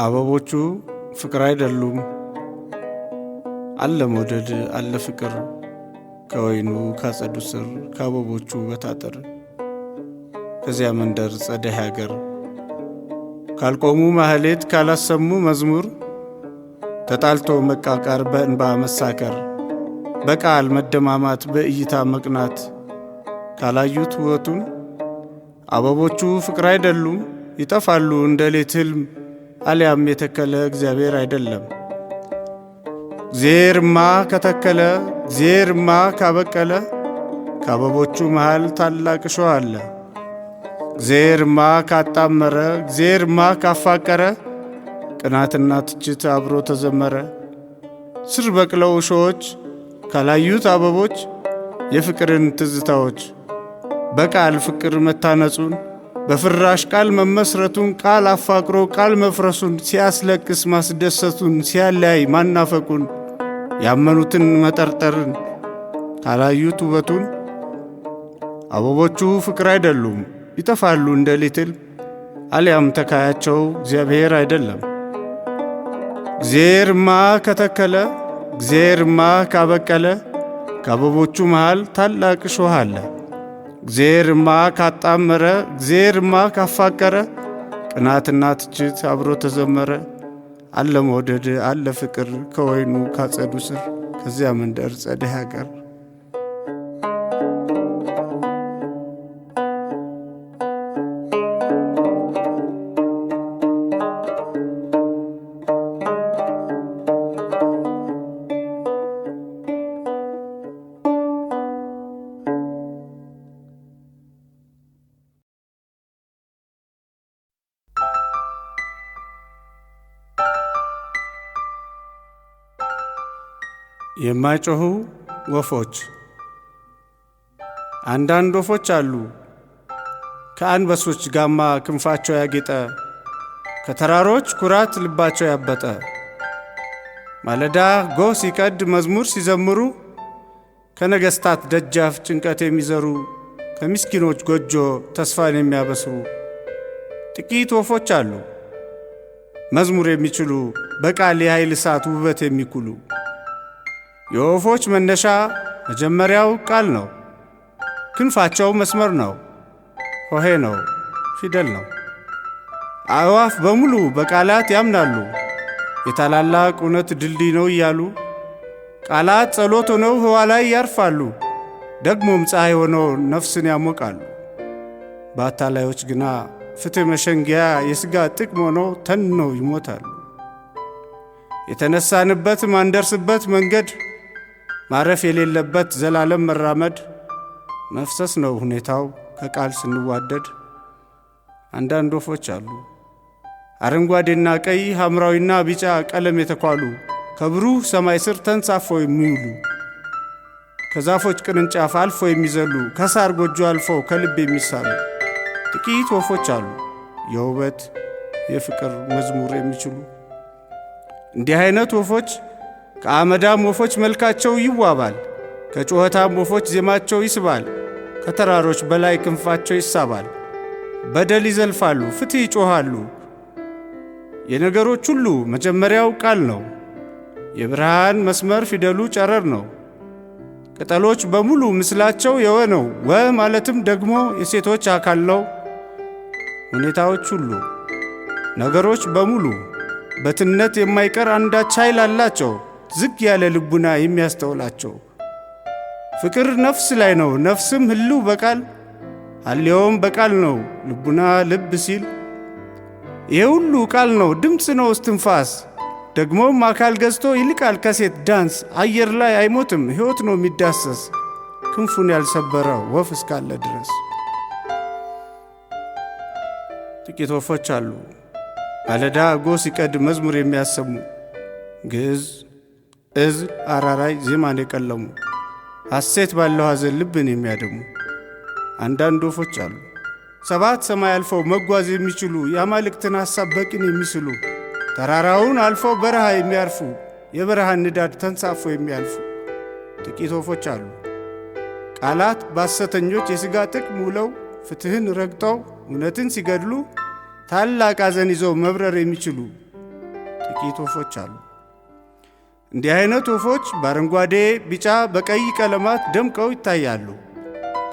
አበቦቹ ፍቅር አይደሉም። አለ መውደድ አለ ፍቅር ከወይኑ ካጸዱ ስር ከአበቦቹ በታጠር ከዚያ መንደር ጸደይ ሀገር ካልቆሙ ማህሌት ካላሰሙ መዝሙር ተጣልቶ መቃቃር በእንባ መሳከር በቃል መደማማት በእይታ መቅናት ካላዩት ውበቱን አበቦቹ ፍቅር አይደሉም፣ ይጠፋሉ እንደ ሌት ሕልም፣ አልያም የተከለ እግዚአብሔር አይደለም። እግዚአብሔርማ ከተከለ፣ እግዚአብሔርማ ካበቀለ፣ ከአበቦቹ መሃል ታላቅ እሾህ አለ። እግዚአብሔርማ ካጣመረ፣ እግዚአብሔርማ ካፋቀረ፣ ቅናትና ትችት አብሮ ተዘመረ። ስር በቅለው እሾዎች ካላዩት አበቦች የፍቅርን ትዝታዎች በቃል ፍቅር መታነጹን በፍራሽ ቃል መመስረቱን ቃል አፋቅሮ ቃል መፍረሱን ሲያስለቅስ ማስደሰቱን ሲያለያይ ማናፈቁን ያመኑትን መጠርጠርን ካላዩት ውበቱን አበቦቹ ፍቅር አይደሉም፣ ይጠፋሉ እንደ ሊትል አልያም ተካያቸው እግዚአብሔር አይደለም። እግዚአብሔርማ ከተከለ፣ እግዚአብሔርማ ካበቀለ፣ ከአበቦቹ መሃል ታላቅ እሾህ አለ። እግዚአብሔርማ ካጣመረ፣ እግዚአብሔርማ ካፋቀረ፣ ቅናትና ትችት አብሮ ተዘመረ። አለ መውደድ አለ ፍቅር ከወይኑ ካጸዱ ስር ከዚያ መንደር ጸደይ ሀገር። የማይጮኹ ወፎች። አንዳንድ ወፎች አሉ ከአንበሶች ጋማ ክንፋቸው ያጌጠ፣ ከተራሮች ኩራት ልባቸው ያበጠ። ማለዳ ጎህ ሲቀድ መዝሙር ሲዘምሩ፣ ከነገሥታት ደጃፍ ጭንቀት የሚዘሩ፣ ከምስኪኖች ጎጆ ተስፋን የሚያበስሩ ጥቂት ወፎች አሉ መዝሙር የሚችሉ፣ በቃል የኃይል እሳት ውበት የሚኩሉ። የወፎች መነሻ መጀመሪያው ቃል ነው። ክንፋቸው መስመር ነው፣ ሆሄ ነው፣ ፊደል ነው። አዕዋፍ በሙሉ በቃላት ያምናሉ፣ የታላላቅ እውነት ድልድይ ነው እያሉ። ቃላት ጸሎት ሆነው ህዋ ላይ ያርፋሉ፣ ደግሞም ፀሐይ ሆነው ነፍስን ያሞቃሉ። በአታላዮች ግና ፍትሕ መሸንጊያ የሥጋ ጥቅም ሆነው ተንነው ይሞታሉ። የተነሳንበት ማንደርስበት መንገድ ማረፍ የሌለበት ዘላለም መራመድ፣ መፍሰስ ነው ሁኔታው ከቃል ስንዋደድ። አንዳንድ ወፎች አሉ አረንጓዴና ቀይ ሐምራዊና ቢጫ ቀለም የተኳሉ፣ ከብሩህ ሰማይ ስር ተንሳፈው የሚውሉ፣ ከዛፎች ቅርንጫፍ አልፎ የሚዘሉ፣ ከሳር ጎጆ አልፈው ከልብ የሚሳሉ ጥቂት ወፎች አሉ የውበት የፍቅር መዝሙር የሚችሉ። እንዲህ አይነት ወፎች ከአመዳም ወፎች መልካቸው ይዋባል፣ ከጩኸታም ወፎች ዜማቸው ይስባል፣ ከተራሮች በላይ ክንፋቸው ይሳባል። በደል ይዘልፋሉ፣ ፍትሕ ይጮኻሉ። የነገሮች ሁሉ መጀመሪያው ቃል ነው፣ የብርሃን መስመር ፊደሉ ጨረር ነው። ቅጠሎች በሙሉ ምስላቸው የወ ነው፣ ወ ማለትም ደግሞ የሴቶች አካል ነው። ሁኔታዎች ሁሉ ነገሮች በሙሉ በትነት የማይቀር አንዳች ኃይል አላቸው፣ ዝግ ያለ ልቡና የሚያስተውላቸው። ፍቅር ነፍስ ላይ ነው፣ ነፍስም ህልው በቃል ሐሌዮም በቃል ነው፣ ልቡና ልብ ሲል። ይሄ ሁሉ ቃል ነው፣ ድምፅ ነው እስትንፋስ፣ ደግሞም አካል ገዝቶ ይልቃል ከሴት ዳንስ። አየር ላይ አይሞትም፣ ሕይወት ነው የሚዳሰስ፣ ክንፉን ያልሰበረ ወፍ እስካለ ድረስ። ጥቂት ወፎች አሉ ማለዳ ጎህ ሲቀድ መዝሙር የሚያሰሙ፣ ግዕዝ እዝል አራራይ ዜማን የቀለሙ፣ ሐሴት ባለው ሐዘን ልብን የሚያደሙ። አንዳንድ ወፎች አሉ 7 ሰማይ አልፈው መጓዝ የሚችሉ፣ የአማልክትን ሐሳብ በቅን የሚስሉ፣ ተራራውን አልፈው በረሃ የሚያርፉ፣ የበረሃን ንዳድ ተንሳፎ የሚያልፉ ጥቂት ወፎች አሉ ቃላት በሐሰተኞች የሥጋ ጥቅም ውለው፣ ፍትሕን ረግጠው እውነትን ሲገድሉ፣ ታላቅ ሐዘን ይዘው መብረር የሚችሉ ጥቂት ወፎች አሉ። እንዲህ አይነት ወፎች በአረንጓዴ ቢጫ በቀይ ቀለማት ደምቀው ይታያሉ።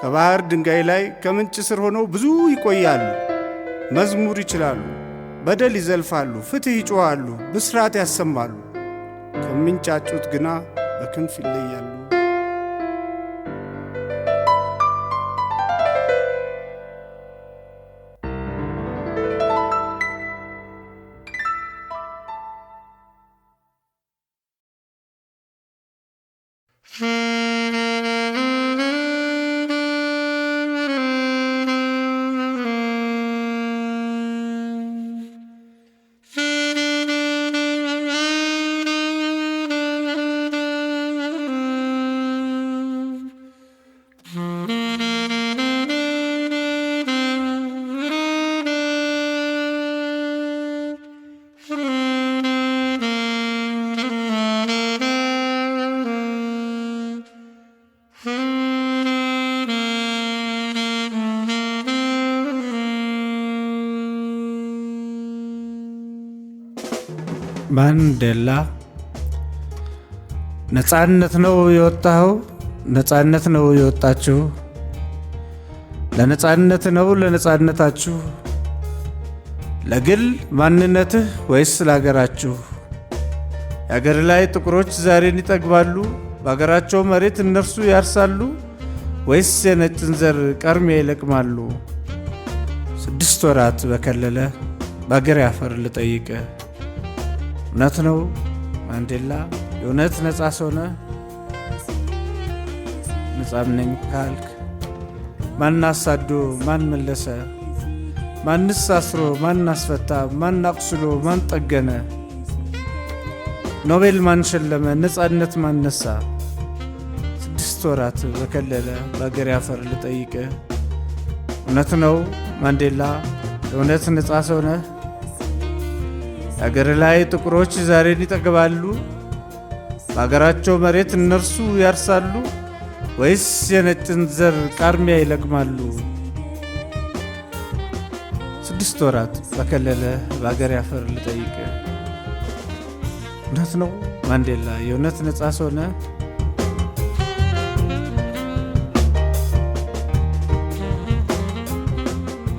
ከባህር ድንጋይ ላይ ከምንጭ ስር ሆነው ብዙ ይቆያሉ። መዝሙር ይችላሉ፣ በደል ይዘልፋሉ፣ ፍትሕ ይጮኻሉ፣ ብስራት ያሰማሉ። ከሚንጫጩት ግና በክንፍ ይለያሉ። ማንዴላ ነፃነት ነው የወጣኸው፣ ነፃነት ነው የወጣችሁ፣ ለነፃነት ነው ለነፃነታችሁ፣ ለግል ማንነትህ ወይስ ለሀገራችሁ? የሀገር ላይ ጥቁሮች ዛሬን ይጠግባሉ፣ በሀገራቸው መሬት እነርሱ ያርሳሉ፣ ወይስ የነጭን ዘር ቀርሚያ ይለቅማሉ? 6 ወራት በከለለ በአገር ያፈር ልጠይቅ፣ እውነት ነው ማንዴላ የእውነት ነፃ ሰውነ? ነፃም ነኝ ካልክ ማን አሳዶ ማን መለሰ? ማንስ አስሮ ማን አስፈታ? ማን አቁስሎ ማን ጠገነ? ኖቤል ማን ሸለመ? ነፃነት ማን ነሳ? 6 ወራት በከለለ በአገር ያፈር ልጠይቅ፣ እውነት ነው ማንዴላ የእውነት ነፃ ሰውነ? የአገር ላይ ጥቁሮች ዛሬን ይጠግባሉ፣ በአገራቸው መሬት እነርሱ ያርሳሉ፣ ወይስ የነጭን ዘር ቃርሚያ ይለቅማሉ? 6 ወራት በከለለ በአገር ያፈር ልጠይቅ፣ እውነት ነው ማንዴላ የእውነት ነፃ ሰውነ?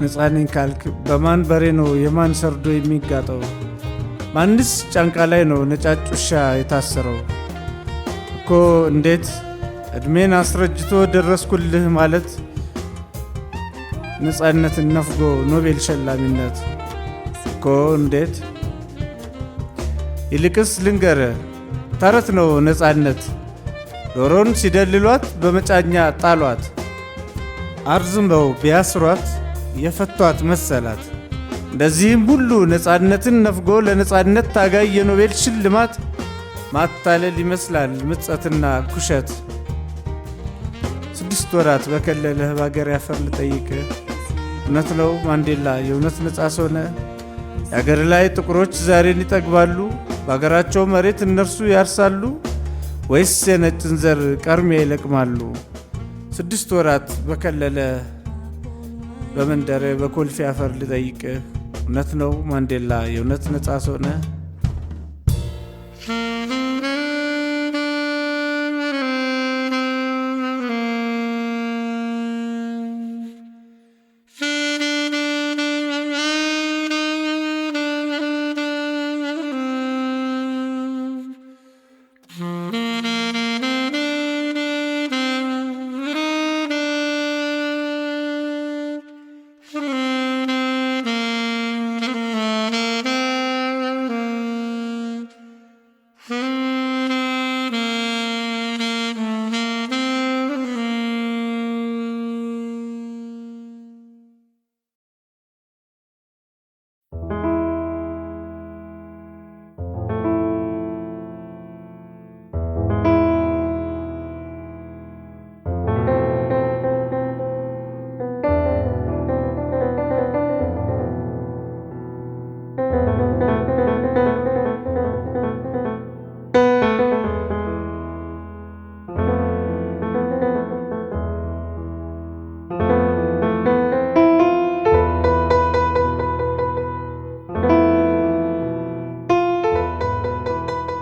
ነፃ ነኝ ካልክ በማን በሬ ነው የማን ሰርዶ የሚጋጠው? ማንስ ጫንቃ ላይ ነው ነጫጭ ውሻ የታሰረው? እኮ እንዴት እድሜን አስረጅቶ ደረስኩልህ ማለት ነፃነትን ነፍጎ ኖቤል ሸላሚነት እኮ እንዴት! ይልቅስ ልንገረ ተረት ነው ነፃነት። ዶሮን ሲደልሏት በመጫኛ ጣሏት፣ አርዝመው ቢያስሯት የፈቷት መሰላት። እንደዚህም ሁሉ ነፃነትን ነፍጎ ለነፃነት ታጋይ የኖቤል ሽልማት ማታለል ይመስላል ምጸትና ኩሸት። 6 ወራት በከለለህ በአገር ያፈር ልጠይቅ፣ እውነት ነው ማንዴላ የእውነት ነፃ ሰውነ? የአገር ላይ ጥቁሮች ዛሬን ይጠግባሉ፣ በአገራቸው መሬት እነርሱ ያርሳሉ፣ ወይስ የነጭን ዘር ቀርሚያ ይለቅማሉ? 6 ወራት በከለለ በመንደር በኮልፌ አፈር ልጠይቅ፣ እውነት ነው ማንዴላ የእውነት ነፃ ሰውነ?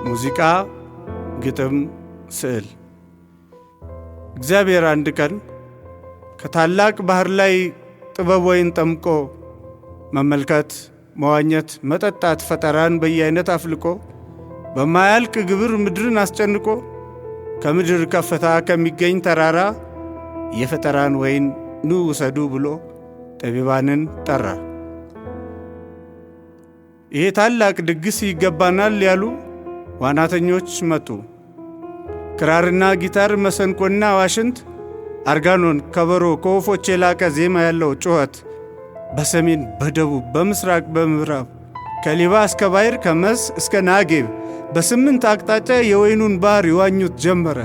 ሙዚቃ፣ ግጥም፣ ስዕል። እግዚአብሔር አንድ ቀን ከታላቅ ባህር ላይ ጥበብ ወይን ጠምቆ መመልከት፣ መዋኘት፣ መጠጣት፣ ፈጠራን በየአይነት አፍልቆ በማያልቅ ግብር ምድርን አስጨንቆ ከምድር ከፍታ ከሚገኝ ተራራ የፈጠራን ወይን ኑ ውሰዱ ብሎ ጠቢባንን ጠራ። ይሄ ታላቅ ድግስ ይገባናል ያሉ ዋናተኞች መጡ። ክራርና ጊታር፣ መሰንቆና ዋሽንት፣ አርጋኖን፣ ከበሮ፣ ከወፎች የላቀ ዜማ ያለው ጩኸት በሰሜን፣ በደቡብ፣ በምስራቅ፣ በምዕራብ ከሊባ እስከ ባሕር ከመስ እስከ ናጌብ በስምንት አቅጣጫ የወይኑን ባሕር ይዋኙት ጀመረ።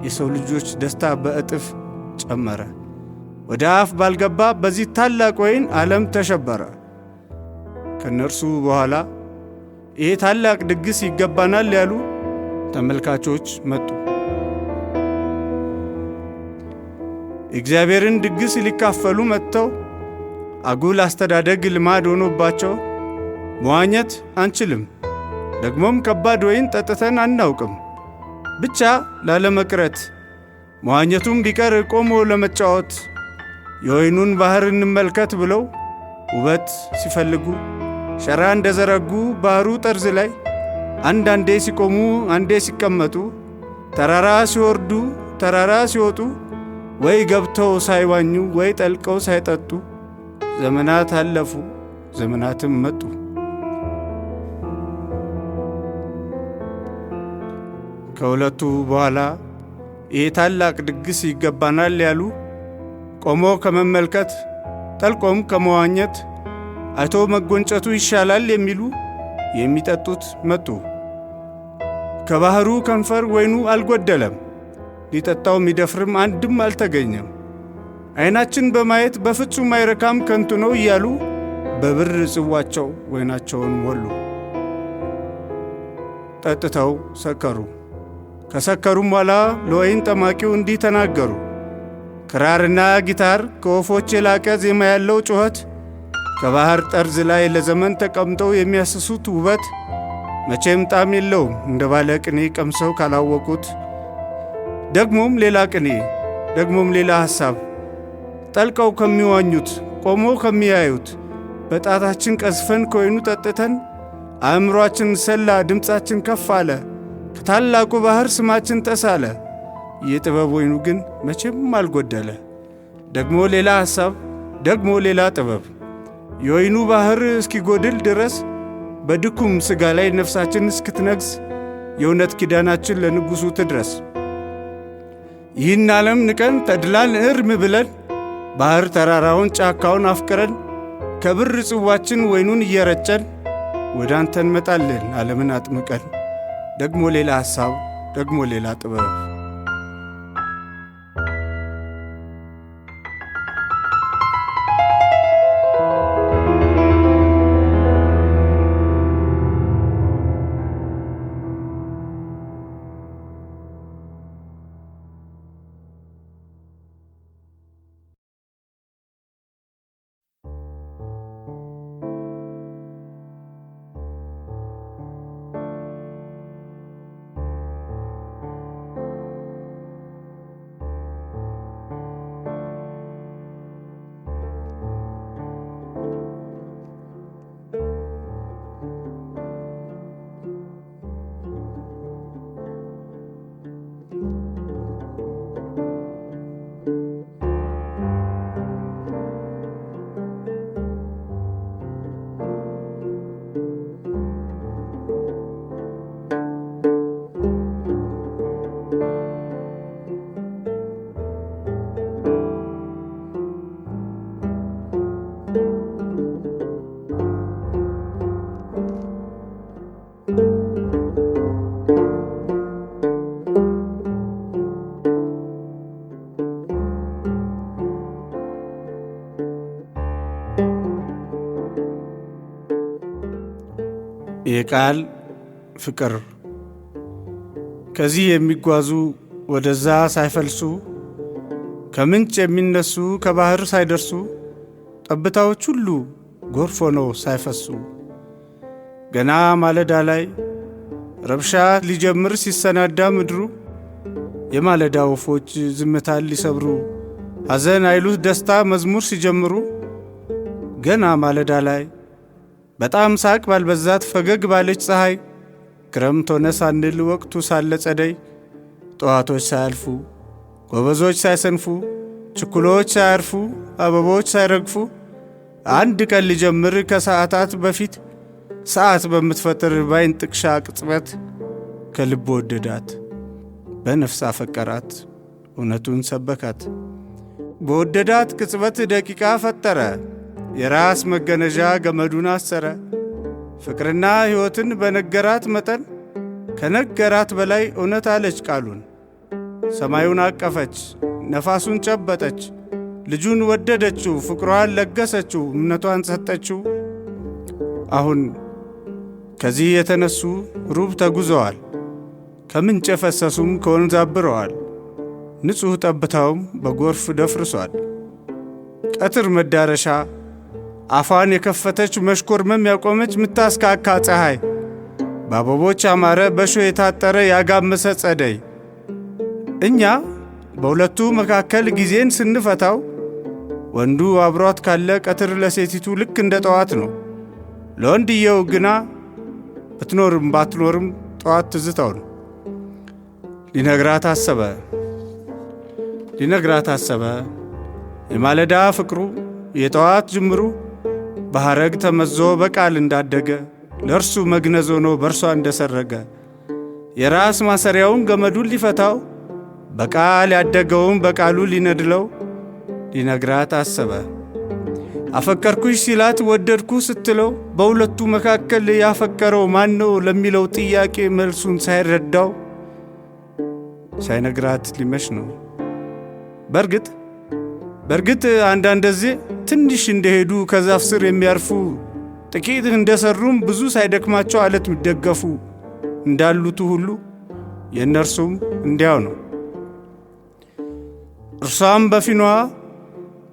የሰው ልጆች ደስታ በእጥፍ ጨመረ። ወደ አፍ ባልገባ በዚህ ታላቅ ወይን ዓለም ተሸበረ። ከነርሱ በኋላ ይሄ ታላቅ ድግስ ይገባናል ያሉ ተመልካቾች መጡ። የእግዚአብሔርን ድግስ ሊካፈሉ መጥተው አጉል አስተዳደግ ልማድ ሆኖባቸው መዋኘት አንችልም፣ ደግሞም ከባድ ወይን ጠጥተን አናውቅም፣ ብቻ ላለመቅረት መዋኘቱም ቢቀር ቆሞ ለመጫወት የወይኑን ባሕር እንመልከት ብለው ውበት ሲፈልጉ ሸራ እንደዘረጉ ባሕሩ ጠርዝ ላይ አንዳንዴ ሲቆሙ አንዴ ሲቀመጡ፣ ተራራ ሲወርዱ ተራራ ሲወጡ፣ ወይ ገብተው ሳይዋኙ ወይ ጠልቀው ሳይጠጡ ዘመናት አለፉ፣ ዘመናትም መጡ። ከሁለቱ በኋላ ይህ ታላቅ ድግስ ይገባናል ያሉ ቆሞ ከመመልከት ጠልቆም ከመዋኘት አይቶ መጎንጨቱ ይሻላል የሚሉ የሚጠጡት መጡ። ከባሕሩ ከንፈር ወይኑ አልጎደለም፣ ሊጠጣው የሚደፍርም አንድም አልተገኘም። ዓይናችን በማየት በፍጹም አይረካም ከንቱ ነው እያሉ በብር ጽዋቸው ወይናቸውን ሞሉ። ጠጥተው ሰከሩ። ከሰከሩም በኋላ ለወይን ጠማቂው እንዲህ ተናገሩ። ክራርና ጊታር፣ ከወፎች የላቀ ዜማ ያለው ጩኸት፣ ከባሕር ጠርዝ ላይ ለዘመን ተቀምጠው የሚያስሱት ውበት መቼም ጣዕም የለውም እንደ ባለ ቅኔ ቀምሰው ካላወቁት። ደግሞም ሌላ ቅኔ፣ ደግሞም ሌላ ሐሳብ ጠልቀው ከሚዋኙት ቆሞ ከሚያዩት በጣታችን ቀዝፈን ከወይኑ ጠጥተን አእምሮአችን ሰላ፣ ድምፃችን ከፍ አለ፣ ከታላቁ ባሕር ስማችን ጠሳለ። የጥበብ ወይኑ ግን መቼም አልጎደለ። ደግሞ ሌላ ሐሳብ፣ ደግሞ ሌላ ጥበብ። የወይኑ ባሕር እስኪጎድል ድረስ በድኩም ሥጋ ላይ ነፍሳችን እስክትነግስ የእውነት ኪዳናችን ለንጉሡ ትድረስ። ይህን ዓለም ንቀን ተድላን እርም ብለን ባሕር ተራራውን ጫካውን አፍቅረን ከብር ጽዋችን ወይኑን እየረጨን ወደ አንተ እንመጣለን ዓለምን አጥምቀን። ደግሞ ሌላ ሐሳብ፣ ደግሞ ሌላ ጥበብ። የቃል ፍቅር ከዚህ የሚጓዙ ወደዛ ሳይፈልሱ ከምንጭ የሚነሱ ከባሕር ሳይደርሱ ጠብታዎች ሁሉ ጎርፍ ሆነው ሳይፈሱ ገና ማለዳ ላይ ረብሻ ሊጀምር ሲሰናዳ ምድሩ የማለዳ ወፎች ዝምታን ሊሰብሩ ሐዘን አይሉት ደስታ መዝሙር ሲጀምሩ ገና ማለዳ ላይ በጣም ሳቅ ባልበዛት ፈገግ ባለች ፀሐይ ክረምት ሆነ ሳንል ወቅቱ ሳለ ጸደይ ጠዋቶች ሳያልፉ ጎበዞች ሳይሰንፉ ችኩሎች ሳያርፉ አበቦች ሳይረግፉ አንድ ቀን ሊጀምር ከሰዓታት በፊት ሰዓት በምትፈጥር ባይን ጥቅሻ ቅጽበት ከልብ ወደዳት በነፍስ አፈቀራት፣ እውነቱን ሰበካት። በወደዳት ቅጽበት ደቂቃ ፈጠረ፣ የራስ መገነዣ ገመዱን አሰረ። ፍቅርና ሕይወትን በነገራት መጠን ከነገራት በላይ እውነት አለች ቃሉን። ሰማዩን አቀፈች፣ ነፋሱን ጨበጠች፣ ልጁን ወደደችው፣ ፍቅሯን ለገሰችው፣ እምነቷን ሰጠችው። አሁን ከዚህ የተነሱ ሩብ ተጉዘዋል፣ ከምንጭ የፈሰሱም ከወንዝ አብረዋል። ንጹሕ ጠብታውም በጎርፍ ደፍርሷል። ቀትር መዳረሻ አፏን የከፈተች መሽኮርመም ያቆመች ምታስካካ ፀሐይ፣ በአበቦች ያማረ በእሾህ የታጠረ ያጋመሰ ጸደይ። እኛ በሁለቱ መካከል ጊዜን ስንፈታው ወንዱ አብሯት ካለ ቀትር ለሴቲቱ ልክ እንደ ጠዋት ነው። ለወንድየው ግና ብትኖርም ባትኖርም ጠዋት ትዝታው ነው። ሊነግራት አሰበ የማለዳ ፍቅሩ የጠዋት ጅምሩ በሐረግ ተመዞ በቃል እንዳደገ ለእርሱ መግነዝ ሆኖ በእርሷ እንደሰረገ የራስ ማሰሪያውን ገመዱን ሊፈታው በቃል ያደገውን በቃሉ ሊነድለው ሊነግራት አሰበ። አፈቀርኩሽ ሲላት ወደድኩ ስትለው በሁለቱ መካከል ያፈቀረው ማን ነው ለሚለው ጥያቄ መልሱን ሳይረዳው ሳይነግራት ሊመሽ ነው። በርግጥ አንዳንድ ጊዜ ትንሽ እንደሄዱ ከዛፍ ስር የሚያርፉ ጥቂት እንደሰሩም ብዙ ሳይደክማቸው አለት የሚደገፉ እንዳሉት ሁሉ የእነርሱም እንዲያው ነው። እርሷም በፊኗ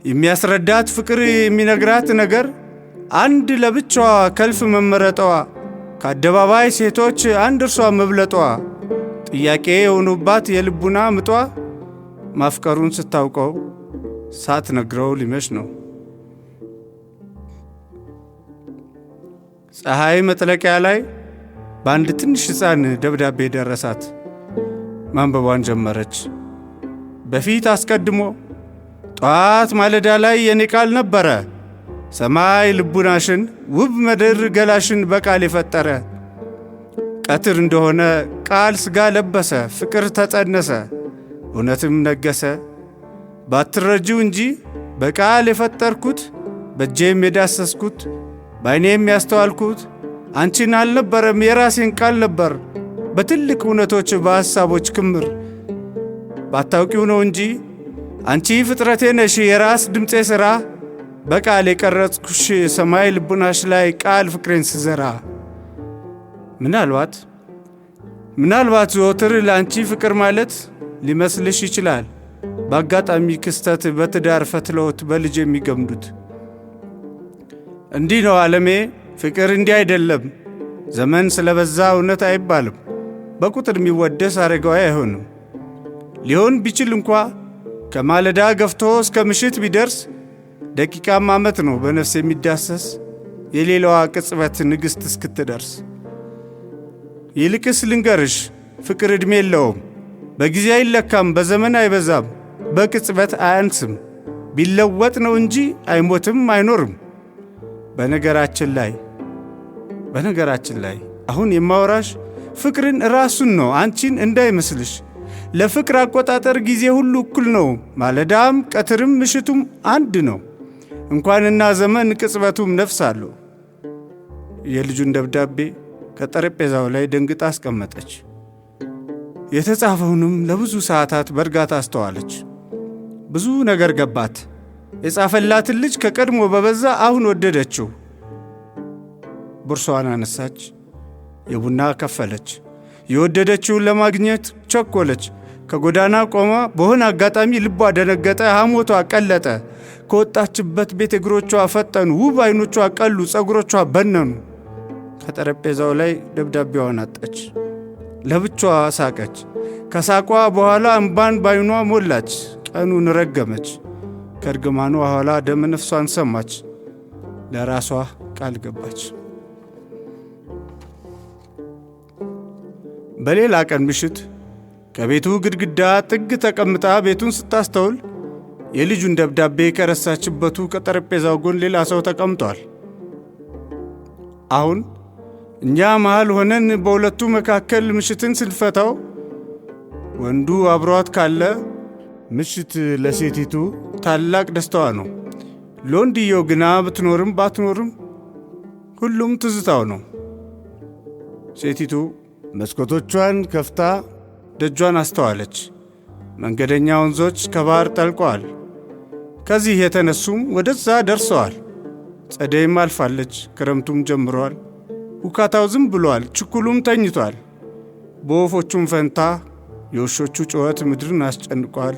የሚያስረዳት ፍቅር የሚነግራት ነገር አንድ ለብቻዋ ከልፍ መመረጠዋ ከአደባባይ ሴቶች አንድ እርሷ መብለጧ ጥያቄ የሆኑባት የልቡና ምጧ ማፍቀሩን ስታውቀው ሳትነግረው ሊመሽ ነው። ፀሐይ መጥለቂያ ላይ በአንድ ትንሽ ሕፃን ደብዳቤ ደረሳት። ማንበቧን ጀመረች። በፊት አስቀድሞ ጠዋት ማለዳ ላይ የኔ ቃል ነበረ፣ ሰማይ ልቡናሽን ውብ ምድር ገላሽን በቃል የፈጠረ። ቀትር እንደሆነ ቃል ሥጋ ለበሰ፣ ፍቅር ተጸነሰ፣ እውነትም ነገሰ። ባትረጂው እንጂ በቃል የፈጠርኩት በእጄም የዳሰስኩት በዓይኔም ያስተዋልኩት አንቺን አልነበረም የራሴን ቃል ነበር በትልቅ እውነቶች በሐሳቦች ክምር። ባታውቂው ነው እንጂ አንቺ ፍጥረቴ ነሽ የራስ ድምፄ ሥራ፣ በቃል የቀረጽኩሽ ሰማይ ልቡናሽ ላይ ቃል ፍቅሬን ስዘራ። ምናልባት ዘወትር ለአንቺ ፍቅር ማለት ሊመስልሽ ይችላል፣ በአጋጣሚ ክስተት በትዳር ፈትለውት በልጅ የሚገምዱት። እንዲህ ነው ዓለሜ፣ ፍቅር እንዲህ አይደለም። ዘመን ስለበዛ እውነት አይባልም፣ በቁጥር የሚወደስ አረጋዊ አይሆንም። ሊሆን ቢችል እንኳ ከማለዳ ገፍቶ እስከ ምሽት ቢደርስ ደቂቃም ዓመት ነው በነፍስ የሚዳሰስ የሌላዋ ቅጽበት ንግሥት እስክትደርስ። ይልቅስ ልንገርሽ ፍቅር ዕድሜ የለውም፣ በጊዜ አይለካም፣ በዘመን አይበዛም፣ በቅጽበት አያንስም። ቢለወጥ ነው እንጂ አይሞትም አይኖርም። በነገራችን ላይ አሁን የማወራሽ ፍቅርን ራሱን ነው፣ አንቺን እንዳይመስልሽ። ለፍቅር አቆጣጠር ጊዜ ሁሉ እኩል ነው፣ ማለዳም ቀትርም ምሽቱም አንድ ነው። እንኳንና ዘመን ቅጽበቱም ነፍስ አለው። የልጁን ደብዳቤ ከጠረጴዛው ላይ ደንግጣ አስቀመጠች። የተጻፈውንም ለብዙ ሰዓታት በእርጋታ አስተዋለች። ብዙ ነገር ገባት። የጻፈላትን ልጅ ከቀድሞ በበዛ አሁን ወደደችው። ቦርሷን አነሳች፣ የቡና ከፈለች። የወደደችውን ለማግኘት ቸኮለች። ከጎዳና ቆማ በሆነ አጋጣሚ ልቧ ደነገጠ፣ ሐሞቷ ቀለጠ። ከወጣችበት ቤት እግሮቿ ፈጠኑ፣ ውብ ዓይኖቿ ቀሉ፣ ጸጉሮቿ በነኑ። ከጠረጴዛው ላይ ደብዳቤዋን አጣች። ለብቻዋ ሳቀች። ከሳቋ በኋላ እምባን ባይኗ ሞላች። ቀኑን ረገመች። ከእርግማኗ ኋላ ደመ ነፍሷን ሰማች። ለራሷ ቃል ገባች። በሌላ ቀን ምሽት ከቤቱ ግድግዳ ጥግ ተቀምጣ ቤቱን ስታስተውል የልጁን ደብዳቤ ከረሳችበቱ ከጠረጴዛው ጎን ሌላ ሰው ተቀምጧል። አሁን እኛ መሃል ሆነን በሁለቱ መካከል ምሽትን ስንፈታው ወንዱ አብሯት ካለ ምሽት ለሴቲቱ ታላቅ ደስታዋ ነው። ለወንድየው ግና ብትኖርም ባትኖርም ሁሉም ትዝታው ነው። ሴቲቱ መስኮቶቿን ከፍታ ደጇን አስተዋለች። መንገደኛ ወንዞች ከባህር ጠልቀዋል። ከዚህ የተነሱም ወደዛ ደርሰዋል። ጸደይም አልፋለች፣ ክረምቱም ጀምሯል። ውካታው ዝም ብሏል፣ ችኩሉም ተኝቷል። በወፎቹም ፈንታ የውሾቹ ጩኸት ምድርን አስጨንቋል።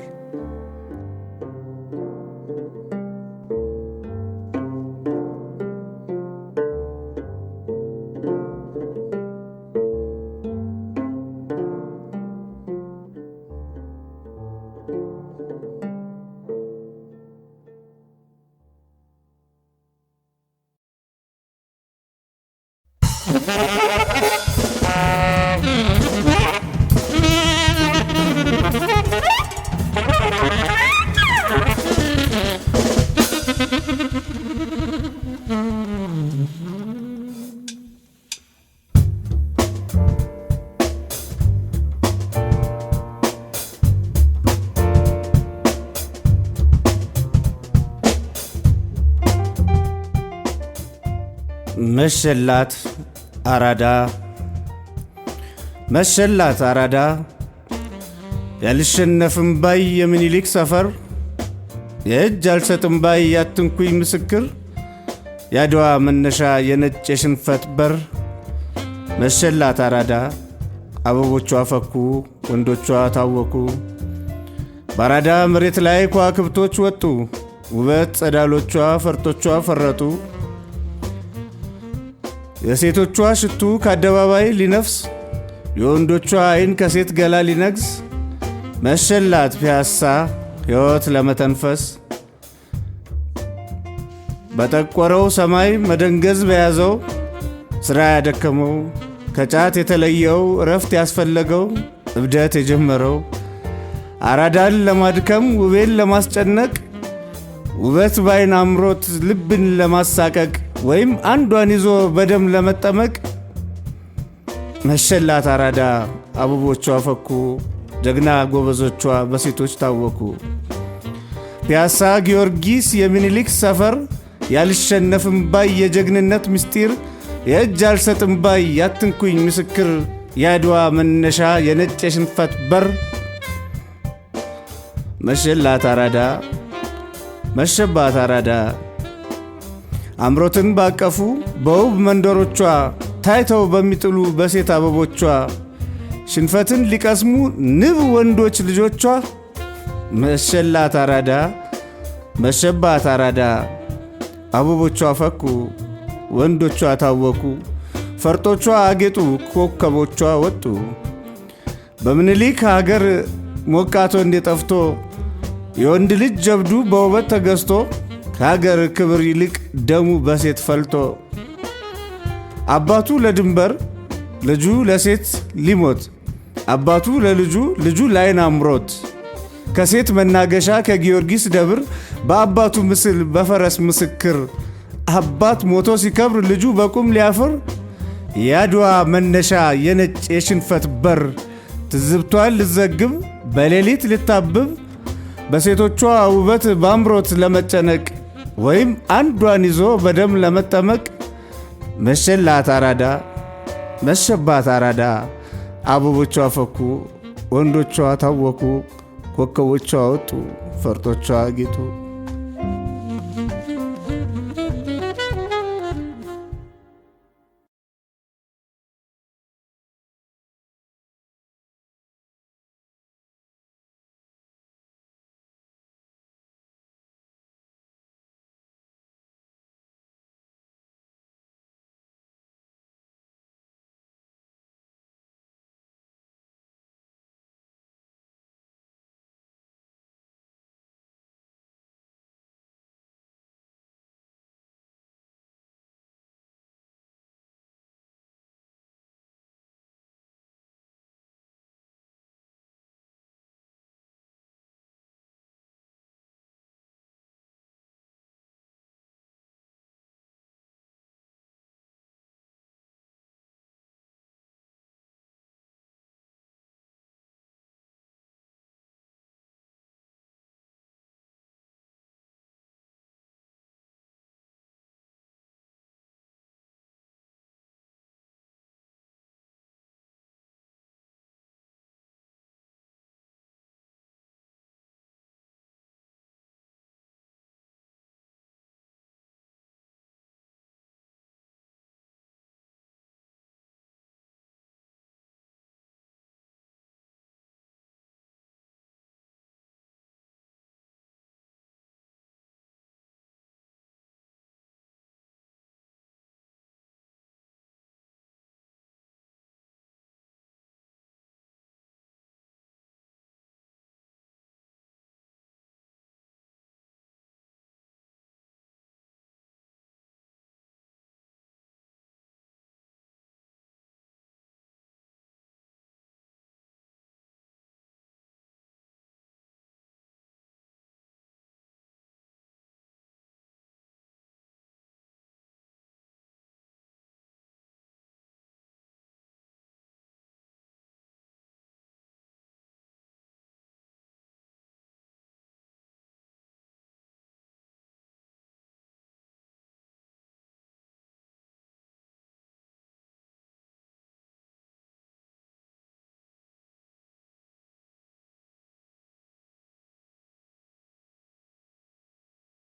መሸላት አራዳ መሸላት አራዳ ያልሸነፍም ባይ የምኒልክ ሰፈር የእጅ አልሰጥም ባይ ያትንኩኝ ምስክር ያድዋ መነሻ የነጭ የሽንፈት በር መሸላት አራዳ አበቦቿ ፈኩ ወንዶቿ ታወኩ በአራዳ መሬት ላይ ከዋክብቶች ወጡ ውበት ጸዳሎቿ ፈርጦቿ ፈረጡ የሴቶቿ ሽቱ ከአደባባይ ሊነፍስ የወንዶቿ አይን ከሴት ገላ ሊነግስ መሸላት ፒያሳ ሕይወት ለመተንፈስ በጠቆረው ሰማይ መደንገዝ በያዘው ሥራ ያደከመው ከጫት የተለየው እረፍት ያስፈለገው እብደት የጀመረው አራዳን ለማድከም ውቤን ለማስጨነቅ ውበት ባይን አምሮት ልብን ለማሳቀቅ ወይም አንዷን ይዞ በደም ለመጠመቅ መሸላት አራዳ አበቦቿ ፈኩ ጀግና ጎበዞቿ በሴቶች ታወኩ ፒያሳ ጊዮርጊስ የሚኒሊክ ሰፈር ያልሸነፍም ባይ የጀግንነት ምስጢር የእጅ አልሰጥም ባይ ያትንኩኝ ምስክር ያድዋ መነሻ የነጭ የሽንፈት በር መሸላት አራዳ መሸባት አራዳ አምሮትን ባቀፉ በውብ መንደሮቿ ታይተው በሚጥሉ በሴት አበቦቿ ሽንፈትን ሊቀስሙ ንብ ወንዶች ልጆቿ መሸላት አራዳ መሸባት አራዳ አበቦቿ ፈኩ ወንዶቿ ታወኩ ፈርጦቿ አጌጡ ኮከቦቿ ወጡ በምኒልክ ሀገር ሞቃቶ እንደጠፍቶ የወንድ ልጅ ጀብዱ በውበት ተገዝቶ ከሀገር ክብር ይልቅ ደሙ በሴት ፈልቶ አባቱ ለድንበር ልጁ ለሴት ሊሞት አባቱ ለልጁ ልጁ ላይን አምሮት ከሴት መናገሻ ከጊዮርጊስ ደብር በአባቱ ምስል በፈረስ ምስክር አባት ሞቶ ሲከብር ልጁ በቁም ሊያፍር ያድዋ መነሻ የነጭ የሽንፈት በር ትዝብቷን ልዘግብ በሌሊት ልታብብ በሴቶቿ ውበት ባምሮት ለመጨነቅ ወይም አንዷን ይዞ በደም ለመጠመቅ መሸላት አራዳ መሸባት አራዳ አበቦቿ ፈኩ ወንዶቿ ታወኩ ኮከቦቿ ወጡ ፈርጦቿ አጌጡ